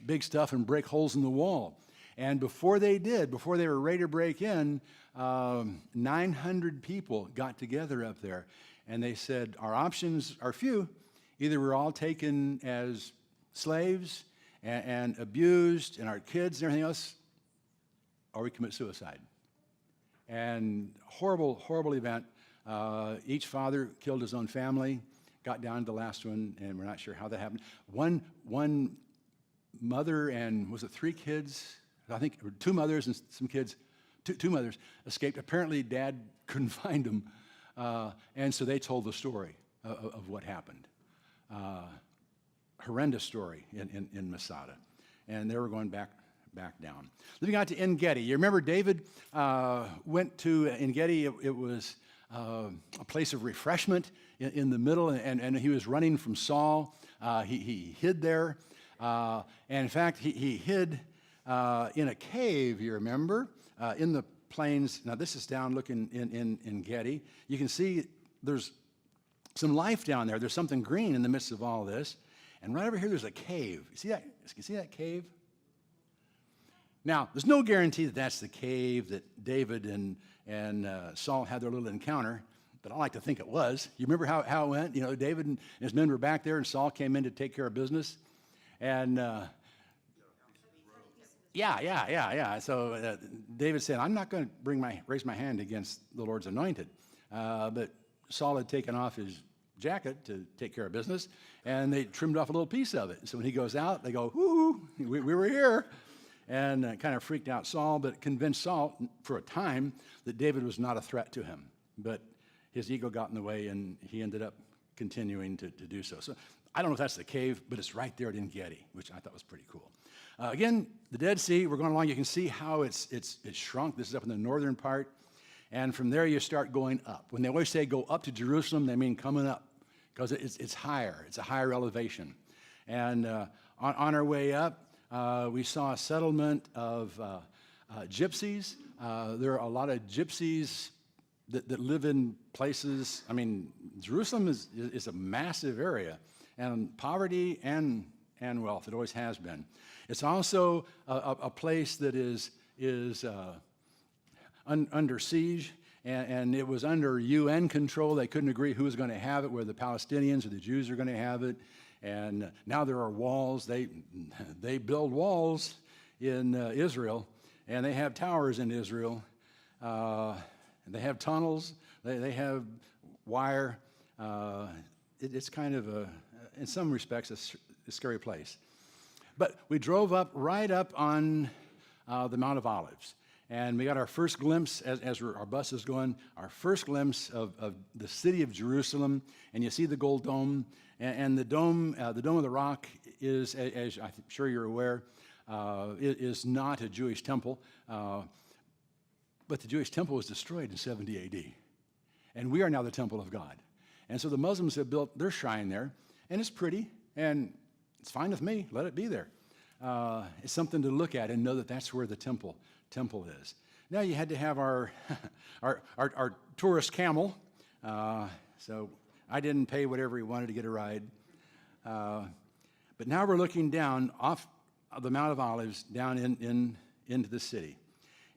big stuff and break holes in the wall. And before they were ready to break in, 900 people got together up there. And they said, our options are few. Either we're all taken as slaves and abused, and our kids and everything else, or we commit suicide. And horrible, horrible event. Each father killed his own family, got down to the last one, and we're not sure how that happened. One mother and, was it 3 kids? I think 2 mothers and some kids, two mothers escaped. Apparently, Dad couldn't find them, and so they told the story of what happened. Horrendous story in Masada. And they were going back down. Moving on to En Gedi. You remember David went to En Gedi. It was a place of refreshment in the middle, and he was running from Saul. He hid there. And in fact, he hid in a cave, you remember, in the plains. Now, this is down looking in En Gedi. You can see there's some life down there. There's something green in the midst of all this. And right over here, there's a cave. You see that? You see that cave? Now, there's no guarantee that that's the cave that David and Saul had their little encounter, but I like to think it was. You remember how it went? David and his men were back there, and Saul came in to take care of business. And yeah. So David said, I'm not going to raise my hand against the Lord's anointed. But Saul had taken off his jacket to take care of business, and they trimmed off a little piece of it. So when he goes out, they go, whoo, we were here. And kind of freaked out Saul, but convinced Saul for a time that David was not a threat to him. But his ego got in the way, and he ended up continuing to do so. So I don't know if that's the cave, but it's right there at En Gedi, which I thought was pretty cool. Again, the Dead Sea, we're going along. You can see how it's shrunk. This is up in the northern part. And from there, you start going up. When they always say go up to Jerusalem, they mean coming up, because it's higher. It's a higher elevation. And on our way up, we saw a settlement of gypsies. There are a lot of gypsies that live in places. I mean, Jerusalem is a massive area, and poverty and wealth. It always has been. It's also a place that is under siege, and it was under UN control. They couldn't agree who was going to have it, whether the Palestinians or the Jews are going to have it. And now there are walls. They build walls in Israel, and they have towers in Israel. And they have tunnels. They have wire. It's kind of in some respects, a scary place. But we drove right up on the Mount of Olives. And we got our first glimpse, as our bus is going, our first glimpse of the city of Jerusalem. And you see the gold dome. And the Dome of the Rock is, as I'm sure you're aware, is not a Jewish temple. But the Jewish temple was destroyed in 70 A.D. And we are now the temple of God. And so the Muslims have built their shrine there. And it's pretty. And it's fine with me. Let it be there. It's something to look at and know that that's where the temple is. Now you had to have our tourist camel. So I didn't pay whatever he wanted to get a ride. But now we're looking down off of the Mount of Olives down into the city.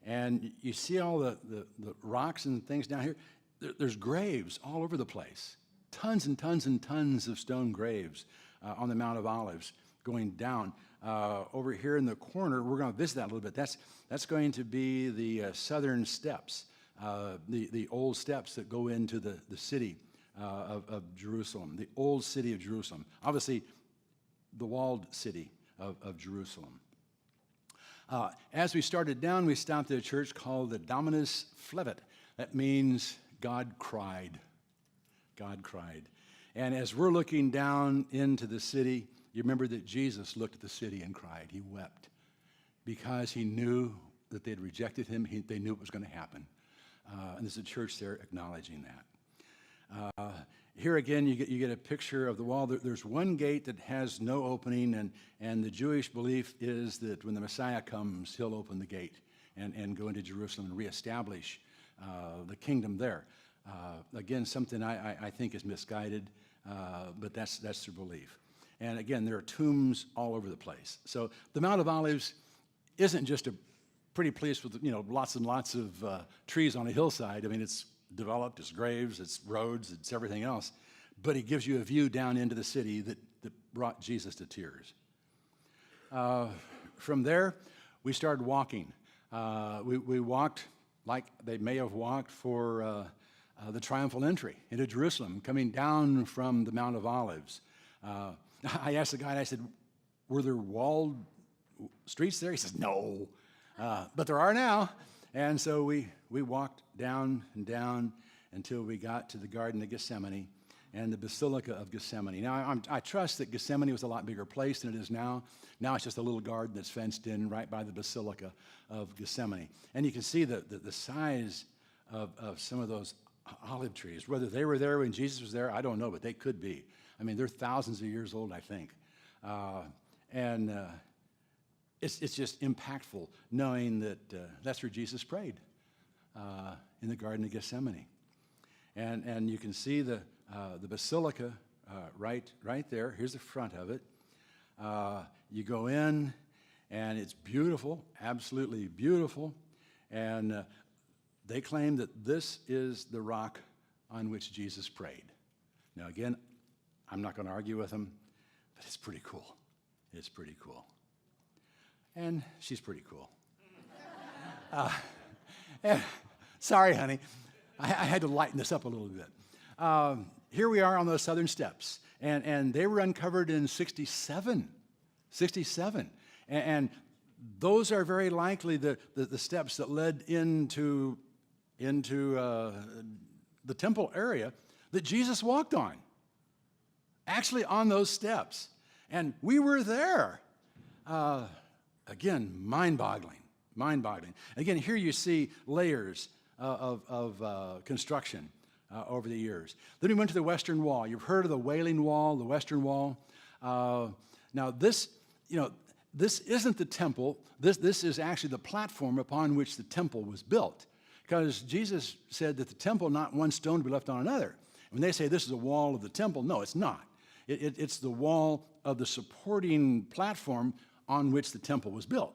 And you see all the rocks and things down here. There's graves all over the place. Tons and tons and tons of stone graves on the Mount of Olives going down. Over here in the corner, we're going to visit that a little bit. That's going to be the southern steps, the old steps that go into the city of Jerusalem, the old city of Jerusalem. Obviously, the walled city of Jerusalem. As we started down, we stopped at a church called the Dominus Flevit. That means God cried. God cried. And as we're looking down into the city, you remember that Jesus looked at the city and cried. He wept because he knew that they had rejected him. They knew it was going to happen. And there's a church there acknowledging that. Here again, you get a picture of the wall. There's one gate that has no opening, and the Jewish belief is that when the Messiah comes, he'll open the gate and go into Jerusalem and reestablish the kingdom there. Again, something I think is misguided, but that's their belief. And again, there are tombs all over the place. So the Mount of Olives isn't just a pretty place with lots and lots of trees on a hillside. I mean, it's developed, it's graves, it's roads, it's everything else. But it gives you a view down into the city that brought Jesus to tears. From there, we started walking. We walked like they may have walked for the triumphal entry into Jerusalem, coming down from the Mount of Olives. I asked the guy, and I said, were there walled streets there? He says, no, but there are now. And so we walked down and down until we got to the Garden of Gethsemane and the Basilica of Gethsemane. Now, I trust that Gethsemane was a lot bigger place than it is now. Now it's just a little garden that's fenced in right by the Basilica of Gethsemane. And you can see the size of some of those olive trees. Whether they were there when Jesus was there, I don't know, but they could be. I mean, they're thousands of years old, I think. It's just impactful knowing that that's where Jesus prayed, in the Garden of Gethsemane. And you can see the basilica right there. Here's the front of it. You go in, and it's beautiful, absolutely beautiful. And they claim that this is the rock on which Jesus prayed. Now, again, I'm not going to argue with them, but it's pretty cool. It's pretty cool. And she's pretty cool. Sorry, honey. I had to lighten this up a little bit. Here we are on those southern steps, and they were uncovered in 67. And those are very likely the steps that led into the temple area that Jesus walked on. Actually on those steps. And we were there. Again, mind-boggling. Again, here you see layers of construction over the years. Then we went to the Western Wall. You've heard of the Wailing Wall, the Western Wall. Now this isn't the temple. This is actually the platform upon which the temple was built. Because Jesus said that the temple, not one stone to be left on another. When they say this is a wall of the temple, no, it's not. It's the wall of the supporting platform on which the temple was built.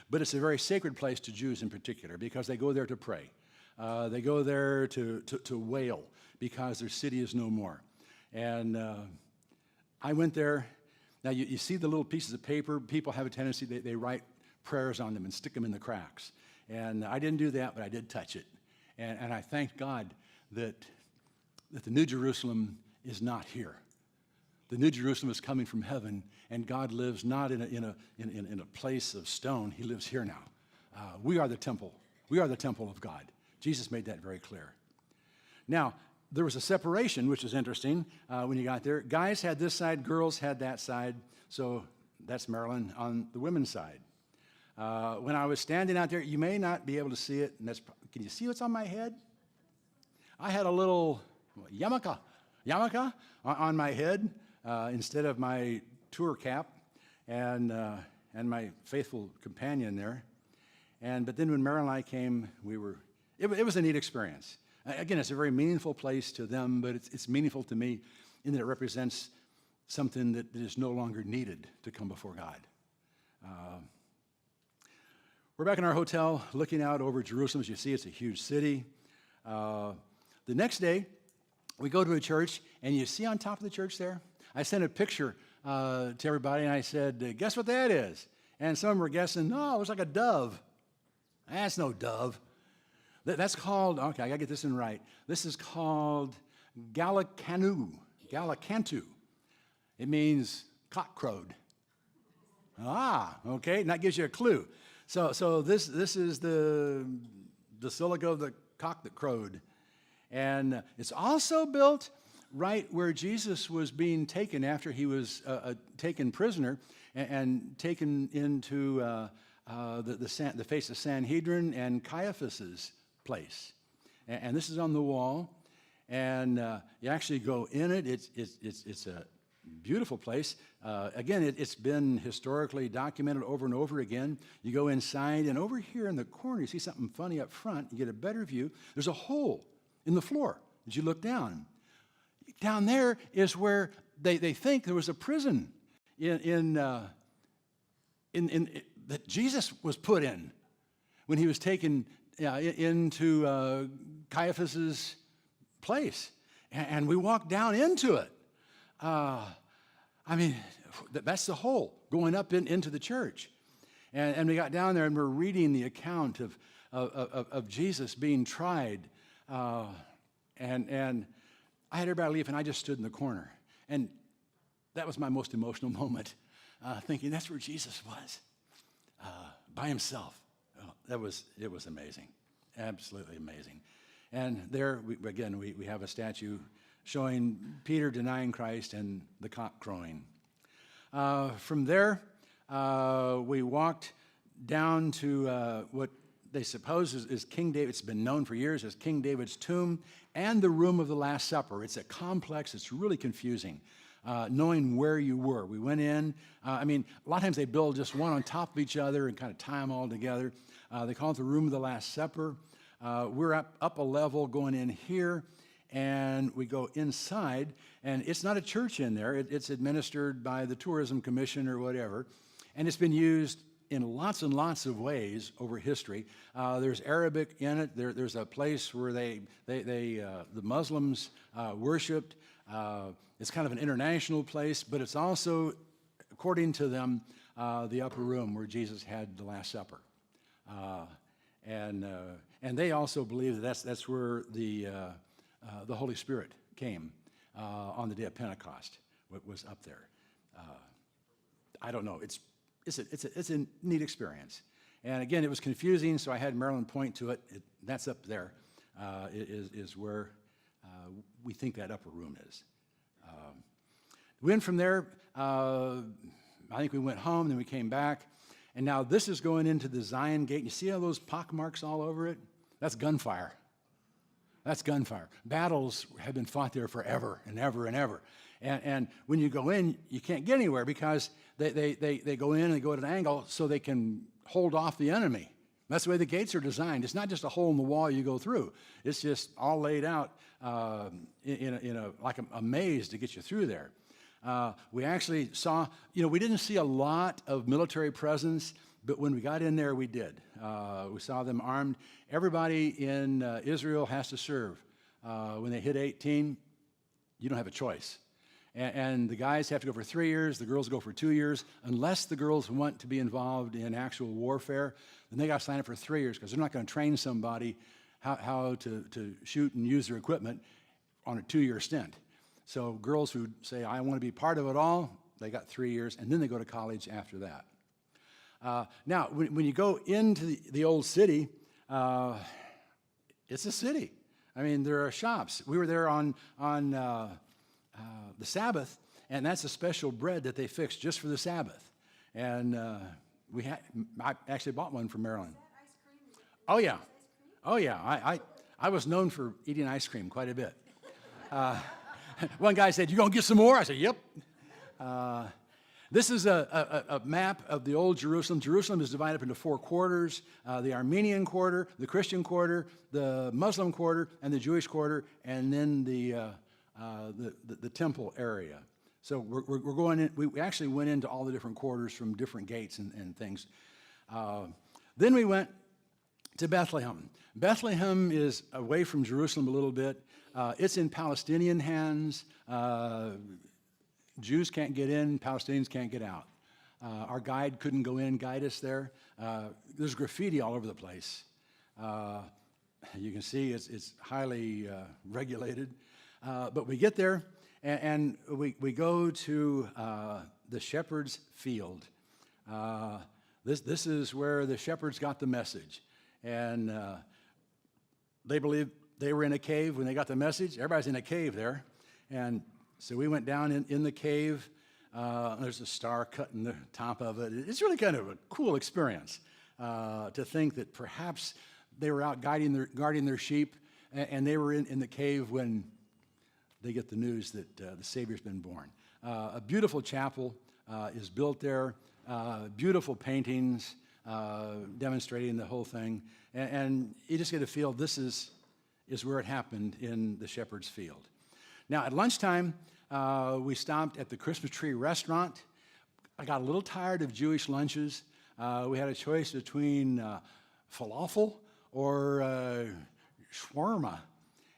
But it's a very sacred place to Jews in particular because they go there to pray. They go there to wail because their city is no more. And I went there. Now, you see the little pieces of paper. People have a tendency, they write prayers on them and stick them in the cracks. And I didn't do that, but I did touch it. And I thank God that the New Jerusalem is not here. The New Jerusalem is coming from heaven, and God lives not in a place of stone. He lives here now. We are the temple. We are the temple of God. Jesus made that very clear. Now, there was a separation, which is interesting when you got there. Guys had this side, girls had that side. So that's Marilyn on the women's side. When I was standing out there, you may not be able to see it. And can you see what's on my head? I had a little yarmulke on my head instead of my tour cap and my faithful companion there. But then when Marilyn and I came, it was a neat experience. Again, it's a very meaningful place to them, but it's meaningful to me in that it represents something that is no longer needed to come before God. We're back in our hotel looking out over Jerusalem. As you see, it's a huge city. The next day, we go to a church, and you see on top of the church there, I sent a picture to everybody, and I said, guess what that is? And some of them were guessing, no, it looks like a dove. That's no dove. That's called, okay, I got to get this in right. This is called Gallicantu. It means cock crowed. Ah, okay, and that gives you a clue. So this is the Basilica of the Cock that Crowed. And it's also built right where Jesus was being taken after he was taken prisoner and taken into the face of Sanhedrin and Caiaphas's place. And this is on the wall. And you actually go in it. It's a beautiful place. Again, it's been historically documented over and over again. You go inside, and over here in the corner, you see something funny up front. You get a better view. There's a hole in the floor as you look down. Down there is where they think there was a prison that Jesus was put in when he was taken into Caiaphas's place. And we walked down into it. I mean, that's the hole going up into the church. And we got down there and we're reading the account of Jesus being tried. And I had everybody leave, and I just stood in the corner. And that was my most emotional moment, thinking that's where Jesus was, by himself. Oh, it was amazing, absolutely amazing. And there, we have a statue showing Peter denying Christ and the cock crowing. From there, we walked down to what they suppose is King David. It's been known for years as King David's tomb and the room of the Last Supper. It's a complex. It's really confusing, knowing where you were. We went in. A lot of times they build just one on top of each other and kind of tie them all together. They call it the room of the Last Supper. We're up a level going in here, and we go inside, and it's not a church in there. It's administered by the Tourism Commission or whatever, and it's been used in lots and lots of ways over history. There's Arabic in it. There's a place where the Muslims worshipped. It's kind of an international place, but it's also, according to them, the upper room where Jesus had the Last Supper. And they also believe that that's where the Holy Spirit came on the day of Pentecost. What was up there? I don't know. It's a neat experience. And again, it was confusing, so I had Marilyn point to it. That's up there. Is where we think that upper room is. We went from there. I think we went home, then we came back. And now this is going into the Zion Gate. You see all those pock marks all over it? That's gunfire. That's gunfire. Battles have been fought there forever and ever and ever. And when you go in, you can't get anywhere because they go in and they go at an angle so they can hold off the enemy. That's the way the gates are designed. It's not just a hole in the wall you go through. It's just all laid out like a maze to get you through there. We actually saw, we didn't see a lot of military presence, but when we got in there, we did. We saw them armed. Everybody in Israel has to serve. When they hit 18, you don't have a choice. And the guys have to go for 3 years. The girls go for 2 years. Unless the girls want to be involved in actual warfare, then they got to sign up for 3 years because they're not going to train somebody how to shoot and use their equipment on a 2-year stint. So girls who say, I want to be part of it all, they got 3 years, and then they go to college after that. Now, when you go into the old city, it's a city. There are shops. We were there on the Sabbath, and that's a special bread that they fixed just for the Sabbath. And I actually bought one for Marilyn. Oh, yeah. Oh, yeah. I was known for eating ice cream quite a bit. One guy said, you going to get some more? I said, yep. This is a map of the old Jerusalem. Jerusalem is divided up into 4 quarters, the Armenian quarter, the Christian quarter, the Muslim quarter, and the Jewish quarter, and then the temple area. So we're going in. We actually went into all the different quarters from different gates and things. Then we went to Bethlehem. Bethlehem is away from Jerusalem a little bit. It's in Palestinian hands. Jews can't get in, Palestinians can't get out. Our guide couldn't go in, guide us there. There's graffiti all over the place. You can see it's highly regulated. But we get there, and we go to the shepherd's field. This is where the shepherds got the message. And they believe they were in a cave when they got the message. Everybody's in a cave there. And so we went down in the cave. There's a star cut in the top of it. It's really kind of a cool experience to think that perhaps they were out guarding their sheep, and they were in the cave when they get the news that the Savior's been born. A beautiful chapel is built there, beautiful paintings demonstrating the whole thing, and you just get a feel this is where it happened in the shepherd's field. Now, at lunchtime, we stopped at the Christmas Tree Restaurant. I got a little tired of Jewish lunches. We had a choice between falafel or shawarma.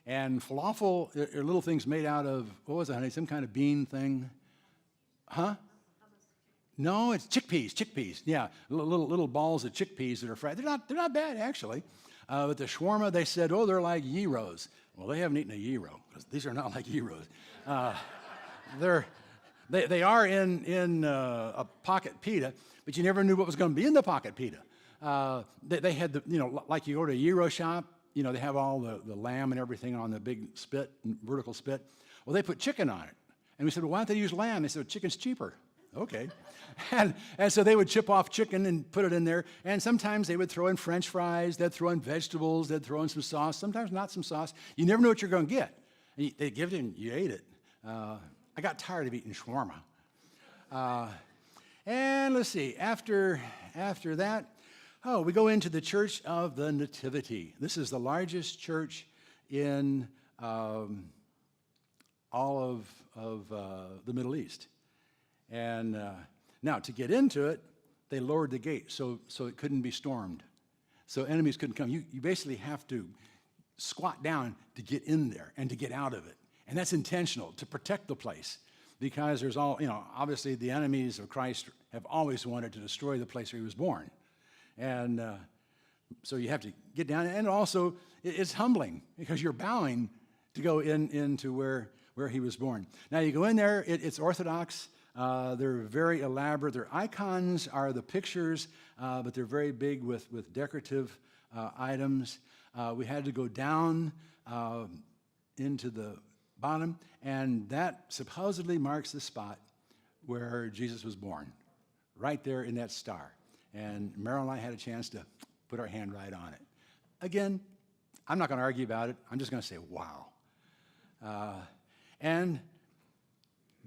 And falafel are little things made out of, what was it, honey, some kind of bean thing? Huh? No, it's chickpeas. Yeah, little balls of chickpeas that are fried. They're not bad, actually. But the shawarma, they said, oh, they're like gyros. Well, they haven't eaten a gyro, because these are not like gyros. They are in a pocket pita, but you never knew what was going to be in the pocket pita. They had like you go to a gyro shop, they have all the lamb and everything on the big spit, vertical spit. Well, they put chicken on it. And we said, well, why don't they use lamb? They said, well, chicken's cheaper. Okay. And so they would chip off chicken and put it in there. And sometimes they would throw in French fries. They'd throw in vegetables. They'd throw in some sauce. Sometimes not some sauce. You never know what you're going to get. And they give it and you ate it. I got tired of eating shawarma. And let's see, after that, we go into the Church of the Nativity. This is the largest church in all of the Middle East. And now, to get into it, they lowered the gate so it couldn't be stormed. So enemies couldn't come. You basically have to squat down to get in there and to get out of it. And that's intentional, to protect the place. Because there's obviously the enemies of Christ have always wanted to destroy the place where he was born. And so you have to get down. And also, it's humbling because you're bowing to go into where he was born. Now, you go in there, it's Orthodox. They're very elaborate. Their icons are the pictures, but they're very big with decorative items. We had to go down into the bottom, and that supposedly marks the spot where Jesus was born, right there in that star. And Marilyn and I had a chance to put our hand right on it. Again, I'm not going to argue about it. I'm just going to say, wow. And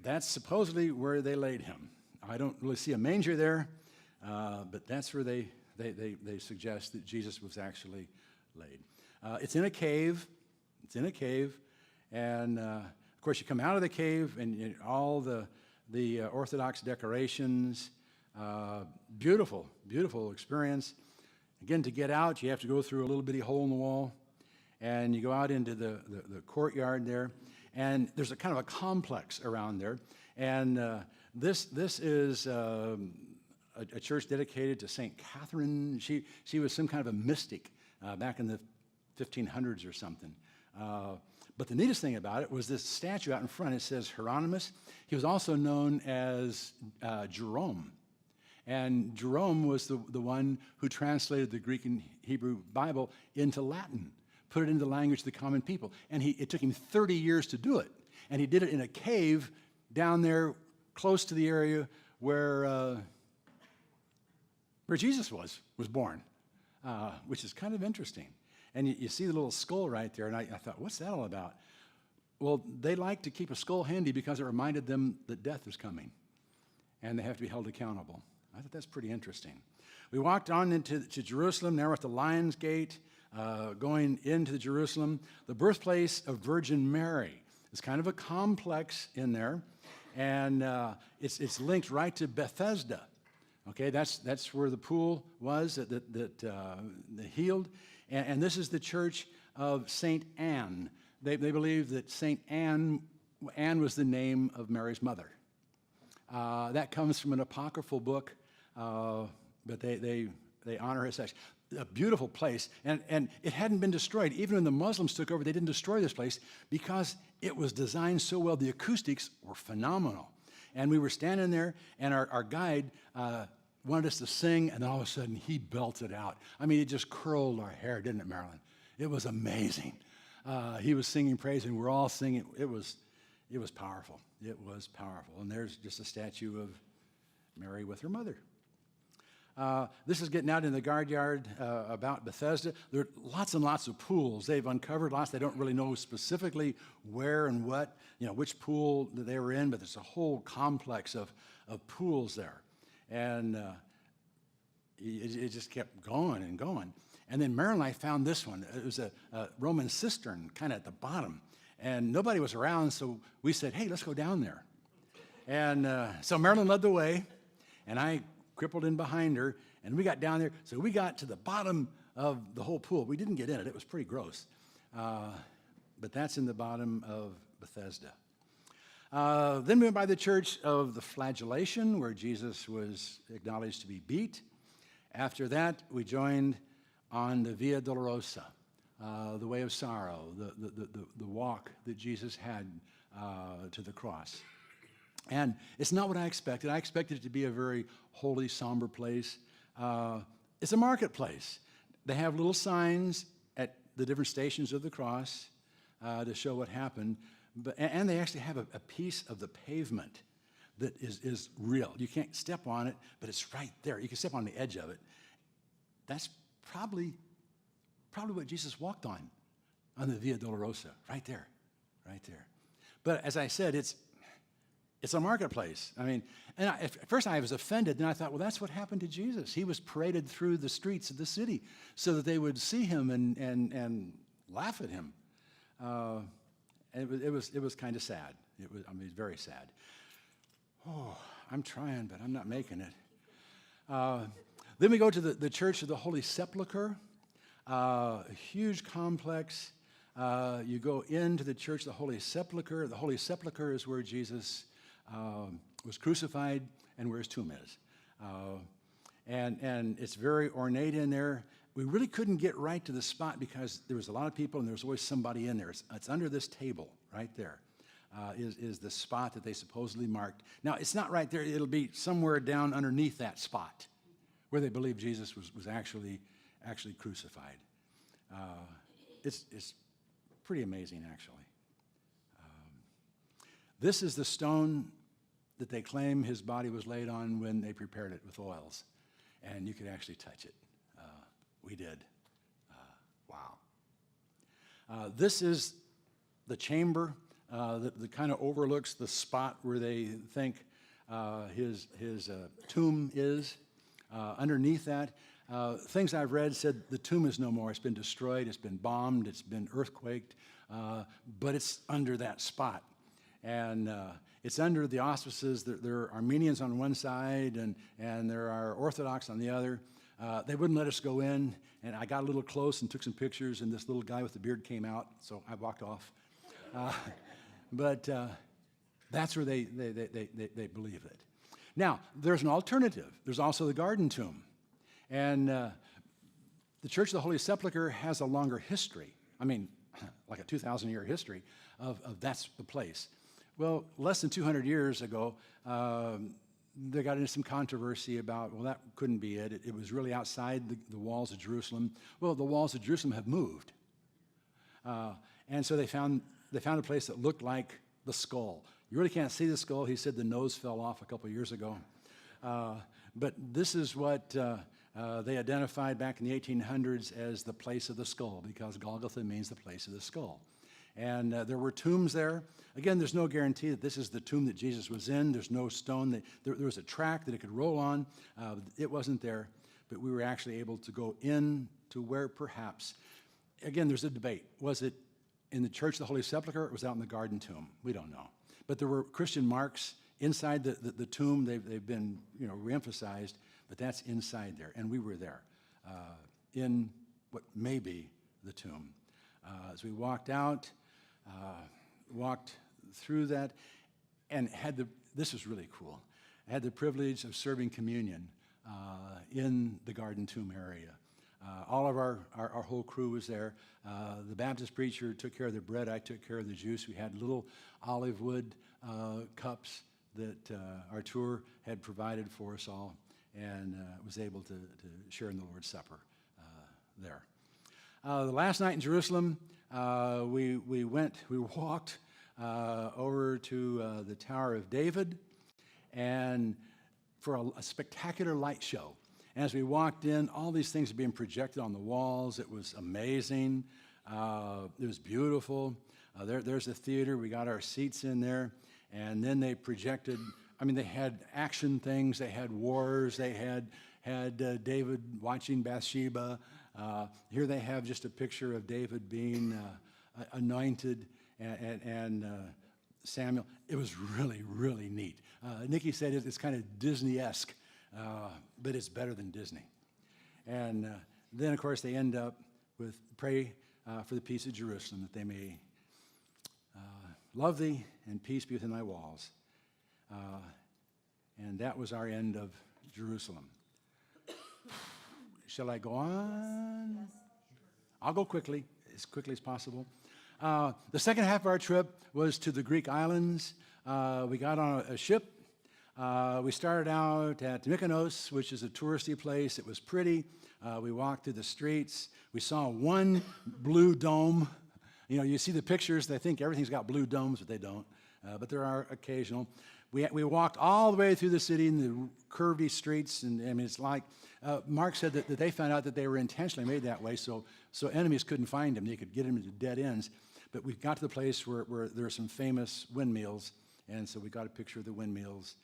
that's supposedly where they laid him. I don't really see a manger there, but that's where they suggest that Jesus was actually laid. It's in a cave. And, of course, you come out of the cave, and all the Orthodox decorations, beautiful experience. Again, to get out, you have to go through a little bitty hole in the wall, and you go out into the courtyard there, and there's a kind of a complex around there. And this is a church dedicated to St. Catherine. She was some kind of a mystic back in the 1500s or something. But the neatest thing about it was this statue out in front. It says Hieronymus. He was also known as Jerome. And Jerome was the one who translated the Greek and Hebrew Bible into Latin, put it into the language of the common people. And it took him 30 years to do it. And he did it in a cave down there close to the area where Jesus was born, which is kind of interesting. And you see the little skull right there, and I thought, what's that all about? Well, they like to keep a skull handy because it reminded them that death is coming, and they have to be held accountable. I thought that's pretty interesting. We walked on into Jerusalem. Now we're at the Lion's Gate, going into Jerusalem, the birthplace of Virgin Mary. It's kind of a complex in there, and it's linked right to Bethesda. Okay, that's where the pool was that healed. And this is the church of St. Anne. They believe that St. Anne was the name of Mary's mother. That comes from an apocryphal book, but they honor her as such. a beautiful place, and it hadn't been destroyed. Even when the Muslims took over, they didn't destroy this place because it was designed so well. The acoustics were phenomenal. And we were standing there, and our guide wanted us to sing, and then all of a sudden he belted out. I mean, it just curled our hair, didn't it, Marilyn? It was amazing. He was singing praise, and we're all singing. It was powerful. It was powerful. And there's just a statue of Mary with her mother. This is getting out in the guard yard about Bethesda. There are lots and lots of pools. They've uncovered lots. They don't really know specifically where and what, which pool that they were in, but there's a whole complex of pools there. And it just kept going and going. And then Marilyn and I found this one. It was a Roman cistern kind of at the bottom. And nobody was around, so we said, hey, let's go down there. And so Marilyn led the way, and I crippled in behind her, and we got down there. So we got to the bottom of the whole pool. We didn't get in it. It was pretty gross. But that's in the bottom of Bethesda. Then we went by the Church of the Flagellation, where Jesus was acknowledged to be beat. After that, we joined on the Via Dolorosa, the way of sorrow, the walk that Jesus had to the cross. And it's not what I expected. I expected it to be a very holy, somber place. It's a marketplace. They have little signs at the different stations of the cross to show what happened. And they actually have a piece of the pavement that is real. You can't step on it, but it's right there. You can step on the edge of it. That's probably what Jesus walked on the Via Dolorosa, right there. But as I said, it's a marketplace. I mean, and at first I was offended, then I thought, well, that's what happened to Jesus. He was paraded through the streets of the city so that they would see him and laugh at him. And it was kind of sad. It's very sad. Oh, I'm trying, but I'm not making it. Then we go to the Church of the Holy Sepulchre, a huge complex. You go into the Church of the Holy Sepulchre. The Holy Sepulchre is where Jesus was crucified and where his tomb is. And it's very ornate in there. We really couldn't get right to the spot because there was a lot of people and there was always somebody in there. It's under this table right there is the spot that they supposedly marked. Now, it's not right there. It'll be somewhere down underneath that spot where they believe Jesus was actually crucified. It's pretty amazing, actually. This is the stone that they claim his body was laid on when they prepared it with oils. And you could actually touch it. We did. Wow. This is the chamber that kind of overlooks the spot where they think his tomb is. Underneath that, things I've read said the tomb is no more. It's been destroyed. It's been bombed. It's been earthquaked. But it's under that spot. And it's under the auspices. There are Armenians on one side and there are Orthodox on the other. They wouldn't let us go in, and I got a little close and took some pictures, and this little guy with the beard came out, so I walked off. But that's where they believe it. Now, there's an alternative. There's also the Garden Tomb. And the Church of the Holy Sepulchre has a longer history. I mean, like a 2,000-year history of that's the place. Well, less than 200 years ago, they got into some controversy about, well, that couldn't be it. It was really outside the walls of Jerusalem. Well, the walls of Jerusalem have moved. And so they found a place that looked like the skull. You really can't see the skull. He said the nose fell off a couple of years ago. But this is what they identified back in the 1800s as the place of the skull, because Golgotha means the place of the skull. And there were tombs there. Again, there's no guarantee that this is the tomb that Jesus was in. There's no stone. There was a track that it could roll on. It wasn't there. But we were actually able to go in to where perhaps, again, there's a debate. Was it in the Church of the Holy Sepulchre or was it out in the Garden Tomb? We don't know. But there were Christian marks inside the tomb. They've been reemphasized, but that's inside there. And we were there in what may be the tomb. As we walked out, walked through that, and this was really cool. I had the privilege of serving communion in the Garden Tomb area. All of our whole crew was there. The Baptist preacher took care of the bread. I took care of the juice. We had little olive wood cups that our tour had provided for us all, and was able to share in the Lord's Supper there. The last night in Jerusalem, we walked over to the Tower of David, and for a spectacular light show. As we walked in, all these things were being projected on the walls. It was amazing. It was beautiful. There's the theater. We got our seats in there. And then they projected, I mean, they had action things. They had wars. They had David watching Bathsheba. Here they have just a picture of David being anointed and Samuel. It was really, really neat. Nikki said it's kind of Disney-esque. But it's better than Disney. And then, of course, they end up with pray for the peace of Jerusalem, that they may love thee and peace be within thy walls. And that was our end of Jerusalem. Shall I go on? Yes. I'll go quickly as possible. The second half of our trip was to the Greek islands. We got on a ship. We started out at Mykonos, which is a touristy place. It was pretty. We walked through the streets. We saw one blue dome. You know, you see the pictures, they think everything's got blue domes, but they don't. But there are occasional. We walked all the way through the city in the curvy streets, and I mean, it's like, Mark said that they found out that they were intentionally made that way so enemies couldn't find them. They could get them into dead ends. But we got to the place where there were some famous windmills, and so we got a picture of the windmills.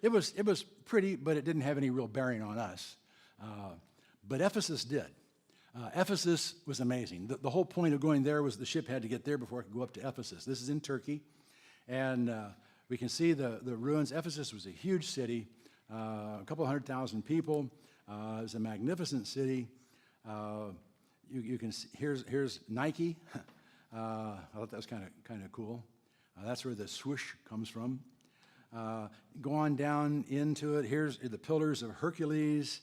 It was pretty, but it didn't have any real bearing on us. But Ephesus did. Ephesus was amazing. The whole point of going there was the ship had to get there before it could go up to Ephesus. This is in Turkey, and we can see the ruins. Ephesus was a huge city, a couple 100,000 people. It was a magnificent city. You can see, here's Nike. I thought that was kind of cool. That's where the swoosh comes from. Go on down into it. Here's the Pillars of Hercules.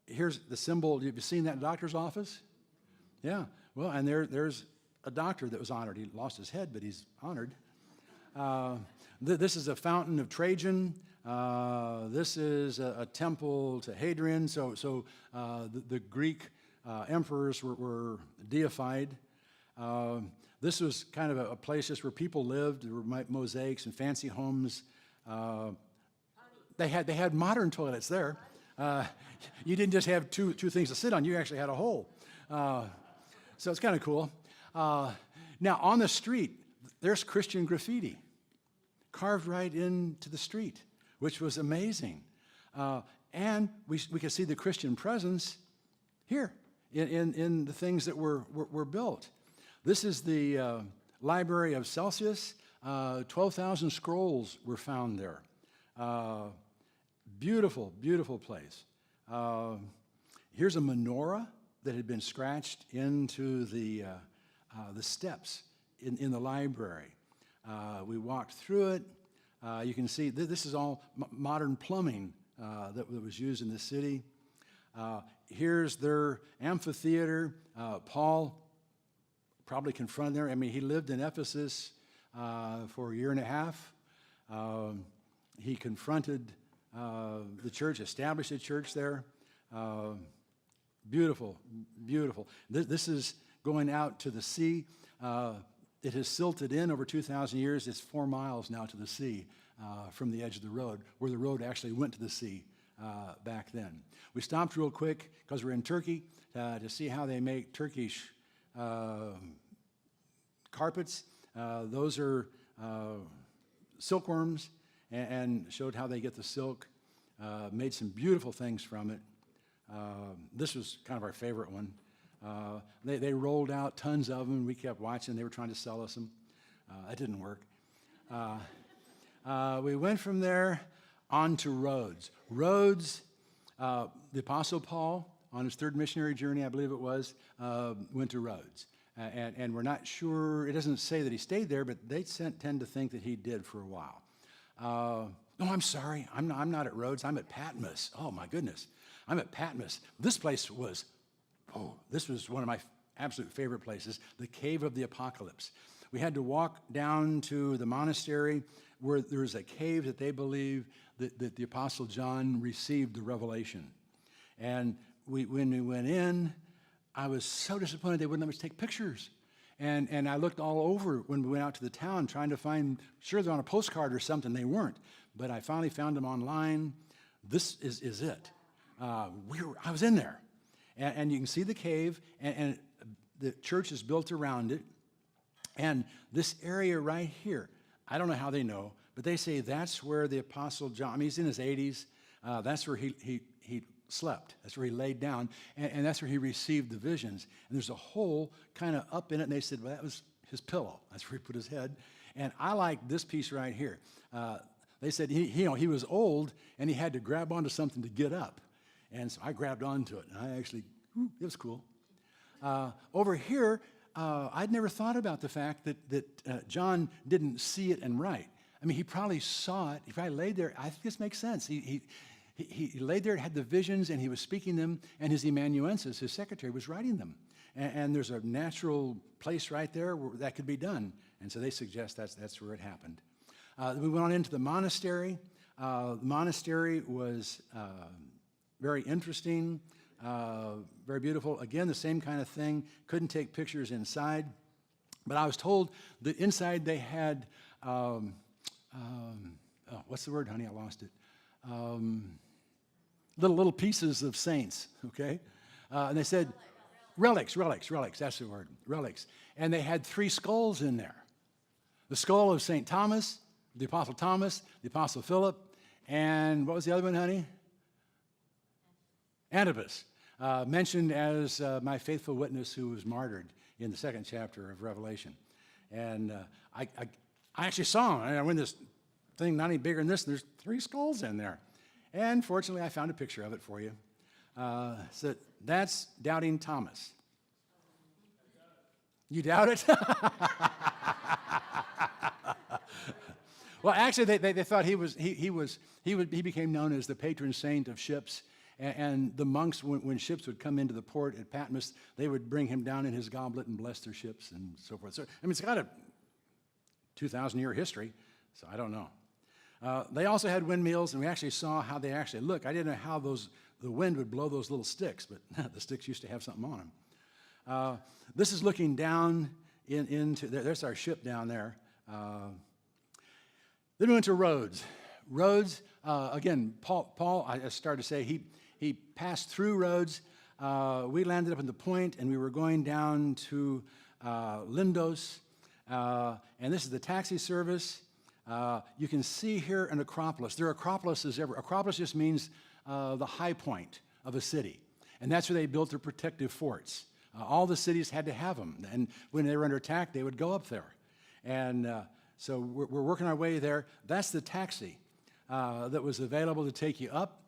Here's the symbol. Have you seen that doctor's office? Yeah. Well, and there's a doctor that was honored. He lost his head, but he's honored. This is a fountain of Trajan. This is a temple to Hadrian. So the Greek emperors were deified. This was kind of a place just where people lived. There were mosaics and fancy homes. They had modern toilets there. You didn't just have two things to sit on. You actually had a hole. So it's kind of cool. Now, on the street, there's Christian graffiti carved right into the street, which was amazing. And we could see the Christian presence here in the things that were built. This is the Library of Celsius. 12,000 scrolls were found there. Beautiful, beautiful place. Here's a menorah that had been scratched into the steps in the library. We walked through it. You can see this is all modern plumbing that was used in the city. Here's their amphitheater. Paul probably confronted there. I mean, he lived in Ephesus for a year and a half. He confronted the church, established a church there. Beautiful, beautiful. This is going out to the sea. It has silted in over 2,000 years. It's 4 miles now to the sea from the edge of the road, where the road actually went to the sea back then. We stopped real quick because we're in Turkey to see how they make Turkish carpets. Those are silkworms, and showed how they get the silk. Made some beautiful things from it. This was kind of our favorite one. They rolled out tons of them. We kept watching. They were trying to sell us them. That didn't work. We went from there on to Rhodes. Rhodes, the Apostle Paul, on his 3rd missionary journey, I believe it was, went to Rhodes. And we're not sure, it doesn't say that he stayed there, but they tend to think that he did for a while. No, I'm sorry, I'm not at Rhodes, I'm at Patmos. Oh, my goodness. I'm at Patmos. This place was, this was one of my absolute favorite places, the Cave of the Apocalypse. We had to walk down to the monastery where there's a cave that they believe that the Apostle John received the revelation. And when we went in, I was so disappointed they wouldn't let us take pictures. And I looked all over when we went out to the town trying to find, sure they're on a postcard or something, they weren't. But I finally found them online. This is it. I was in there. And you can see the cave, and the church is built around it. And this area right here, I don't know how they know, but they say that's where the Apostle John, I mean, he's in his 80s, that's where he slept. That's where he laid down, and that's where he received the visions. And there's a hole kind of up in it, and they said, well, that was his pillow. That's where he put his head. And I like this piece right here. They said he was old, and he had to grab onto something to get up. And so I grabbed onto it, and I actually, it was cool. Over here, I'd never thought about the fact that John didn't see it and write. I mean, he probably saw it. He probably laid there. I think this makes sense. He laid there and had the visions, and he was speaking them, and his amanuensis, his secretary, was writing them. And there's a natural place right there where that could be done. And so they suggest that's where it happened. We went on into the monastery. The monastery was very interesting, very beautiful. Again, the same kind of thing. Couldn't take pictures inside. But I was told that inside they had, what's the word, honey? I lost it. Little pieces of saints, okay? And they said, relics, that's the word, relics. And they had 3 skulls in there. The skull of St. Thomas, the Apostle Philip, and what was the other one, honey? Antipas, mentioned as my faithful witness who was martyred in the 2nd chapter of Revelation. And I actually saw him. I went this thing not any bigger than this, and there's 3 skulls in there. And fortunately, I found a picture of it for you. So that's Doubting Thomas. You doubt it? Well, actually, they thought he became known as the patron saint of ships. And the monks, when ships would come into the port at Patmos, they would bring him down in his goblet and bless their ships and so forth. So, I mean, it's got a 2,000-year history, so I don't know. They also had windmills, and we actually saw how they actually look. I didn't know how the wind would blow those little sticks, but the sticks used to have something on them. This is looking down into, there's our ship down there. Then we went to Rhodes. Rhodes, again, Paul, I started to say, he passed through Rhodes. We landed up in the point, and we were going down to Lindos. And this is the taxi service. You can see here an Acropolis. There are Acropolises everywhere. Acropolis just means the high point of a city. And that's where they built their protective forts. All the cities had to have them. And when they were under attack, they would go up there. And so we're working our way there. That's the taxi that was available to take you up.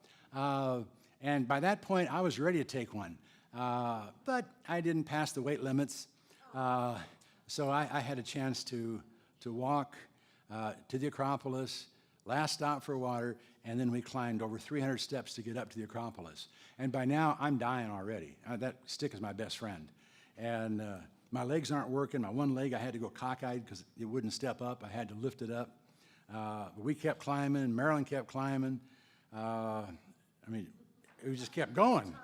And by that point, I was ready to take one. But I didn't pass the weight limits. So I had a chance to walk to the Acropolis, last stop for water, and then we climbed over 300 steps to get up to the Acropolis. And by now, I'm dying already. That stick is my best friend. And my legs aren't working. My one leg, I had to go cockeyed because it wouldn't step up. I had to lift it up. But we kept climbing. Marilyn kept climbing. I mean, we just kept going.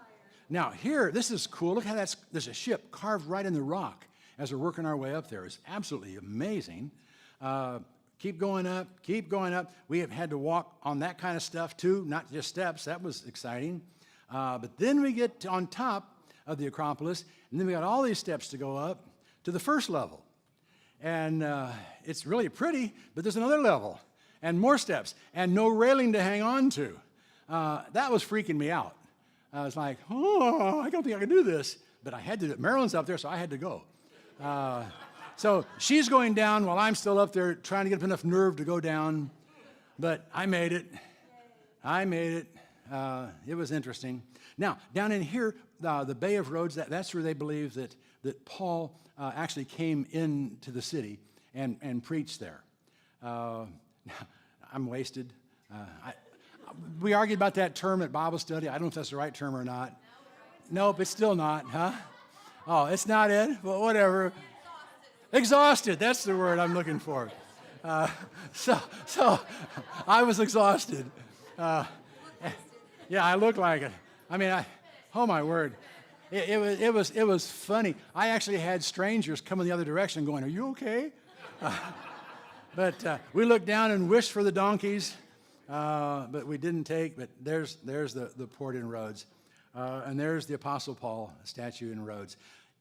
Now, here, this is cool. Look how there's a ship carved right in the rock as we're working our way up there. It's absolutely amazing. Keep going up, keep going up. We have had to walk on that kind of stuff too, not just steps. That was exciting. But then we get on top of the Acropolis, and then we got all these steps to go up to the first level. And it's really pretty, but there's another level, and more steps, and no railing to hang on to. That was freaking me out. I was like, oh, I don't think I can do this. But I had to do it. Marilyn's up there, so I had to go. So she's going down while I'm still up there trying to get up enough nerve to go down. But I made it. It was interesting. Now, down in here, the Bay of Rhodes, that's where they believe that Paul actually came into the city and preached there. I'm wasted. We argued about that term at Bible study. I don't know if that's the right term or not. Nope, it's still not, huh? Oh, it's not it? Well, whatever. Exhausted, that's the word I'm looking for. So I was exhausted. Yeah, I look like it. I mean, oh my word. It was funny. I actually had strangers coming the other direction going, "Are you okay?" But we looked down and wished for the donkeys, but we didn't take. But there's the port in Rhodes, and there's the Apostle Paul statue in Rhodes.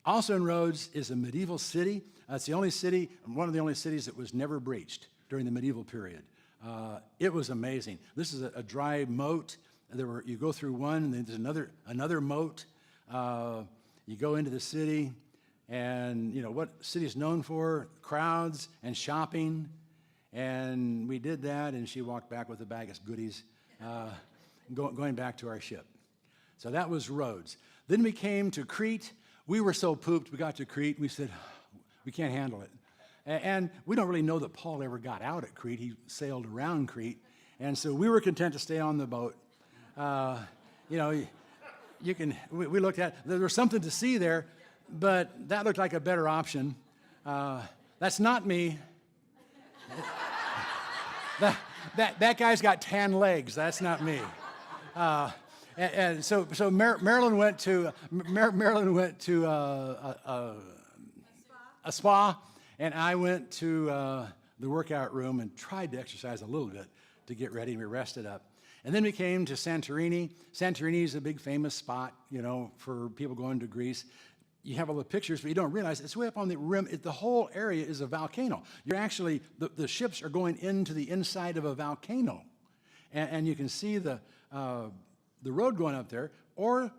Also in Rhodes is a medieval city. It's the only city, one of the only cities that was never breached during the medieval period. It was amazing. This is a dry moat. You go through one, and then there's another moat. You go into the city, and you know what city is known for? Crowds and shopping. And we did that, and she walked back with a bag of goodies, going back to our ship. So that was Rhodes. Then we came to Crete. We were so pooped, we got to Crete, and we said, we can't handle it. And we don't really know that Paul ever got out at Crete. He sailed around Crete. And so we were content to stay on the boat. You know, we looked at, there was something to see there, but that looked like a better option. That's not me. That guy's got tan legs. That's not me. And so Marilyn went to a spa, and I went to the workout room and tried to exercise a little bit to get ready, and we rested up. And then we came to Santorini. Santorini is a big famous spot, you know, for people going to Greece. You have all the pictures, but you don't realize it's way up on the rim. The whole area is a volcano. You're actually, the ships are going into the inside of a volcano. And you can see the road going up there, or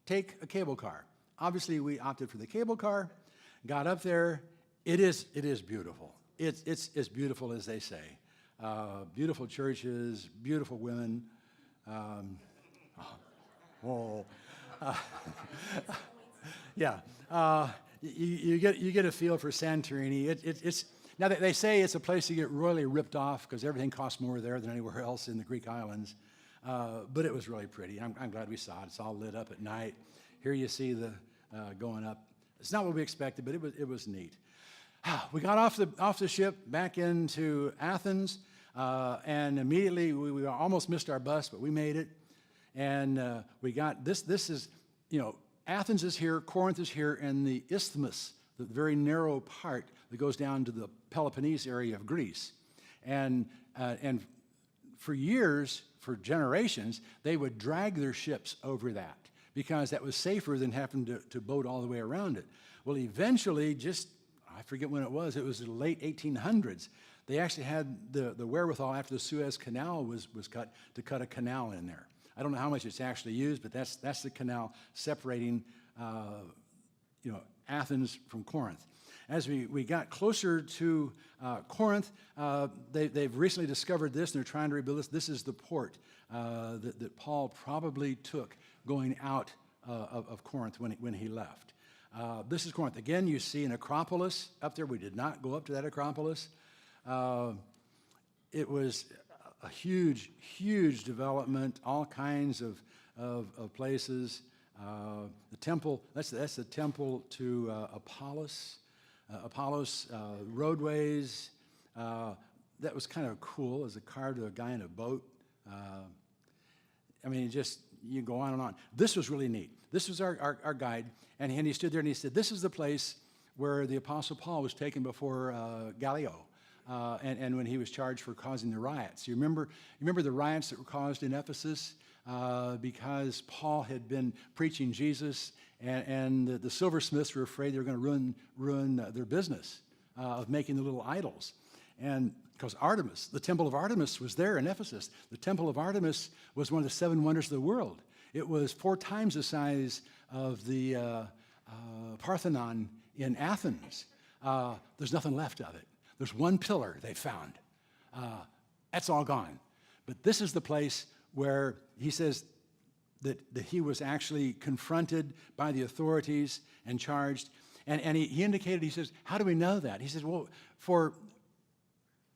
take a cable car. Obviously, we opted for the cable car, got up there. It is beautiful. It's as beautiful as they say. Beautiful churches, beautiful women. Yeah, you get a feel for Santorini. It's now they say it's a place to get royally ripped off because everything costs more there than anywhere else in the Greek islands. But it was really pretty. I'm glad we saw it. It's all lit up at night. Here you see the going up. It's not what we expected, but it was neat. We got off the ship back into Athens, and immediately we almost missed our bus, but we made it. And we got this. This is, you know, Athens is here, Corinth is here, and the isthmus, the very narrow part that goes down to the Peloponnese area of Greece. And for years, for generations, they would drag their ships over that because that was safer than having to boat all the way around it. Well, eventually, I forget when it was the late 1800s, they actually had the wherewithal after the Suez Canal was cut to cut a canal in there. I don't know how much it's actually used, but that's the canal separating Athens from Corinth. As we got closer to Corinth, they've recently discovered this, and they're trying to rebuild this. This is the port that Paul probably took going out of Corinth when he left. This is Corinth. Again, you see an Acropolis up there. We did not go up to that Acropolis. It was a huge, huge development, all kinds of places. The temple, that's the temple to Apollos. Roadways. That was kind of cool. It was a car to a guy in a boat. I mean, you go on and on. This was really neat. This was our guide, and he stood there and he said, this is the place where the Apostle Paul was taken before Gallio. And when he was charged for causing the riots. You remember the riots that were caused in Ephesus because Paul had been preaching Jesus, and the silversmiths were afraid they were going to ruin their business of making the little idols. And because Artemis, the temple of Artemis was there in Ephesus. The temple of Artemis was one of the 7 wonders of the world. It was 4 times the size of the Parthenon in Athens. There's nothing left of it. There's 1 pillar they found. That's all gone. But this is the place where he says that he was actually confronted by the authorities and charged. And he indicated, he says, how do we know that? He says, well,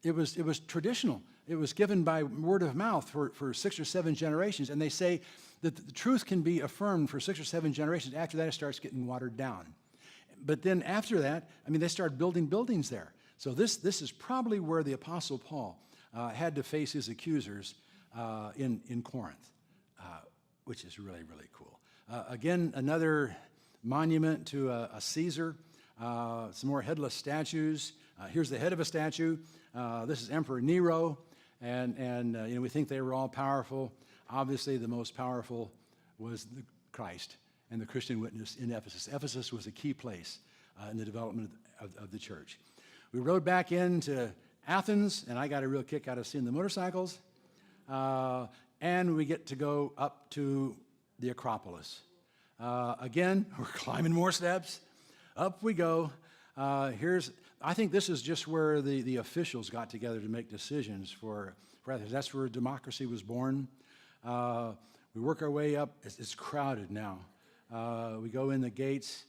it was traditional. it was given by word of mouth for 6 or 7 generations, and they say that the truth can be affirmed for 6 or 7 generations. After that, it starts getting watered down. But then after that, I mean, they started building buildings there. So this is probably where the Apostle Paul had to face his accusers in Corinth, which is really, really cool. Again, another monument to a Caesar, some more headless statues. Here's the head of a statue. This is Emperor Nero, and we think they were all powerful. Obviously, the most powerful was Christ and the Christian witness in Ephesus. Ephesus was a key place in the development of the church. We rode back into Athens, and I got a real kick out of seeing the motorcycles. And we get to go up to the Acropolis. Again, we're climbing more steps. Up we go. I think this is just where the officials got together to make decisions for others. That's where democracy was born. We work our way up. It's crowded now. We go in the gates.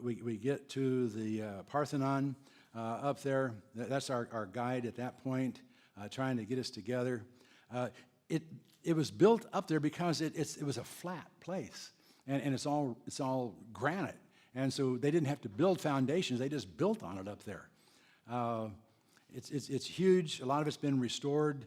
We get to the Parthenon up there. That's our guide at that point, trying to get us together. It was built up there because it was a flat place, and it's all granite, and so they didn't have to build foundations; they just built on it up there. It's huge. A lot of it's been restored.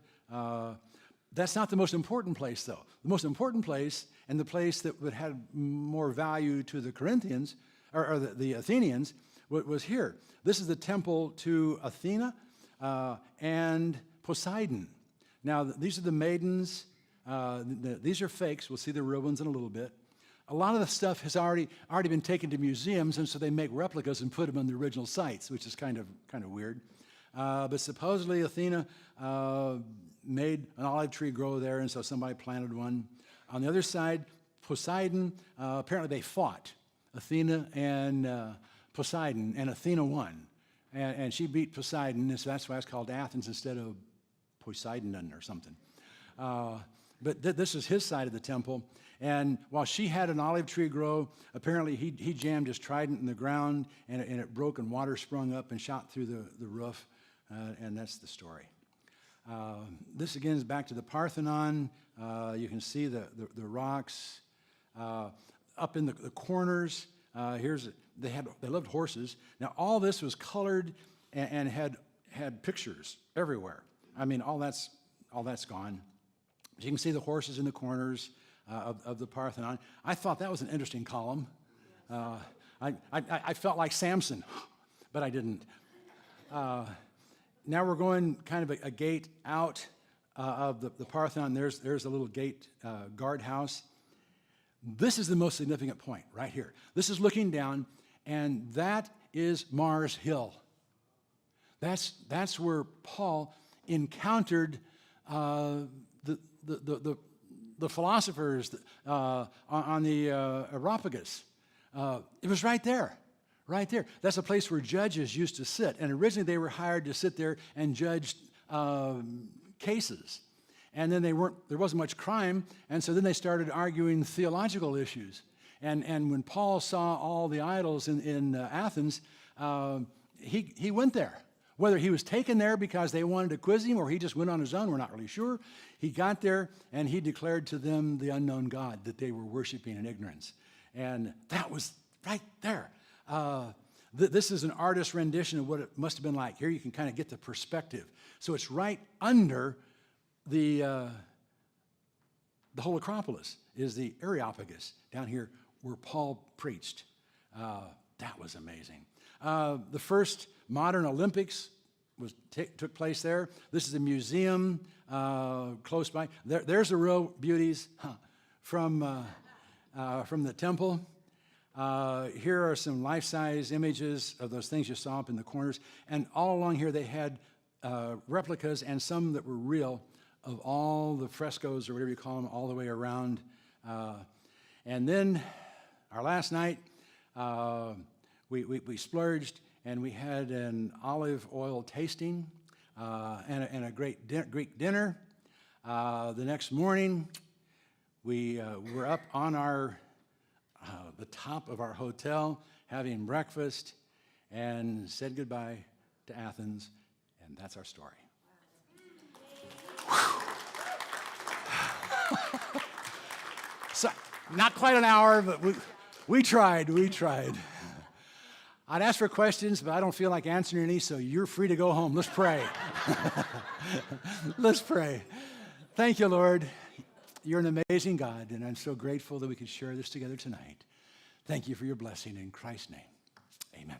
That's not the most important place, though. The most important place, and the place that would have more value to the Corinthians or the Athenians, was here. This is the temple to Athena and Poseidon. Now, these are the maidens. These are fakes. We'll see the real ones in a little bit. A lot of the stuff has already been taken to museums, and so they make replicas and put them on the original sites, which is kind of weird. But supposedly Athena made an olive tree grow there, and so somebody planted one. On the other side, Poseidon, apparently they fought, Athena and Poseidon, and Athena won. And she beat Poseidon, and so that's why it's called Athens instead of Poseidon or something. But this is his side of the temple. And while she had an olive tree grow, apparently he jammed his trident in the ground, and it broke, and water sprung up and shot through the roof. And that's the story. This again is back to the Parthenon. You can see the rocks up in the corners. They loved horses. Now all this was colored and had pictures everywhere. I mean, all that's gone. But you can see the horses in the corners of the Parthenon. I thought that was an interesting column. I felt like Samson, but I didn't. Now we're going kind of a gate out of the Parthenon. There's a little gate guardhouse. This is the most significant point right here. This is looking down, and that is Mars Hill. That's where Paul encountered the philosophers on the Areopagus. It was right there. Right there. That's a place where judges used to sit. And originally they were hired to sit there and judge cases. And then there wasn't much crime, and so then they started arguing theological issues. And when Paul saw all the idols in Athens, he went there. Whether he was taken there because they wanted to quiz him or he just went on his own, we're not really sure. He got there, and he declared to them the unknown God that they were worshiping in ignorance. And that was right there. This is an artist's rendition of what it must have been like. Here you can kind of get the perspective. So it's right under the whole Acropolis is the Areopagus down here where Paul preached. That was amazing. The first modern Olympics took place there. This is a museum close by. There's the real beauties from the temple. Here are some life-size images of those things you saw up in the corners. And all along here they had replicas and some that were real of all the frescoes or whatever you call them all the way around. And then our last night, we splurged and we had an olive oil tasting and a great Greek dinner. The next morning, we were up on the top of our hotel having breakfast and said goodbye to Athens, and that's our story. So, not quite an hour, but we tried. I'd ask for questions, but I don't feel like answering any, so you're free to go home. Let's pray. Let's pray. Thank you, Lord. You're an amazing God, and I'm so grateful that we could share this together tonight. Thank you for your blessing in Christ's name.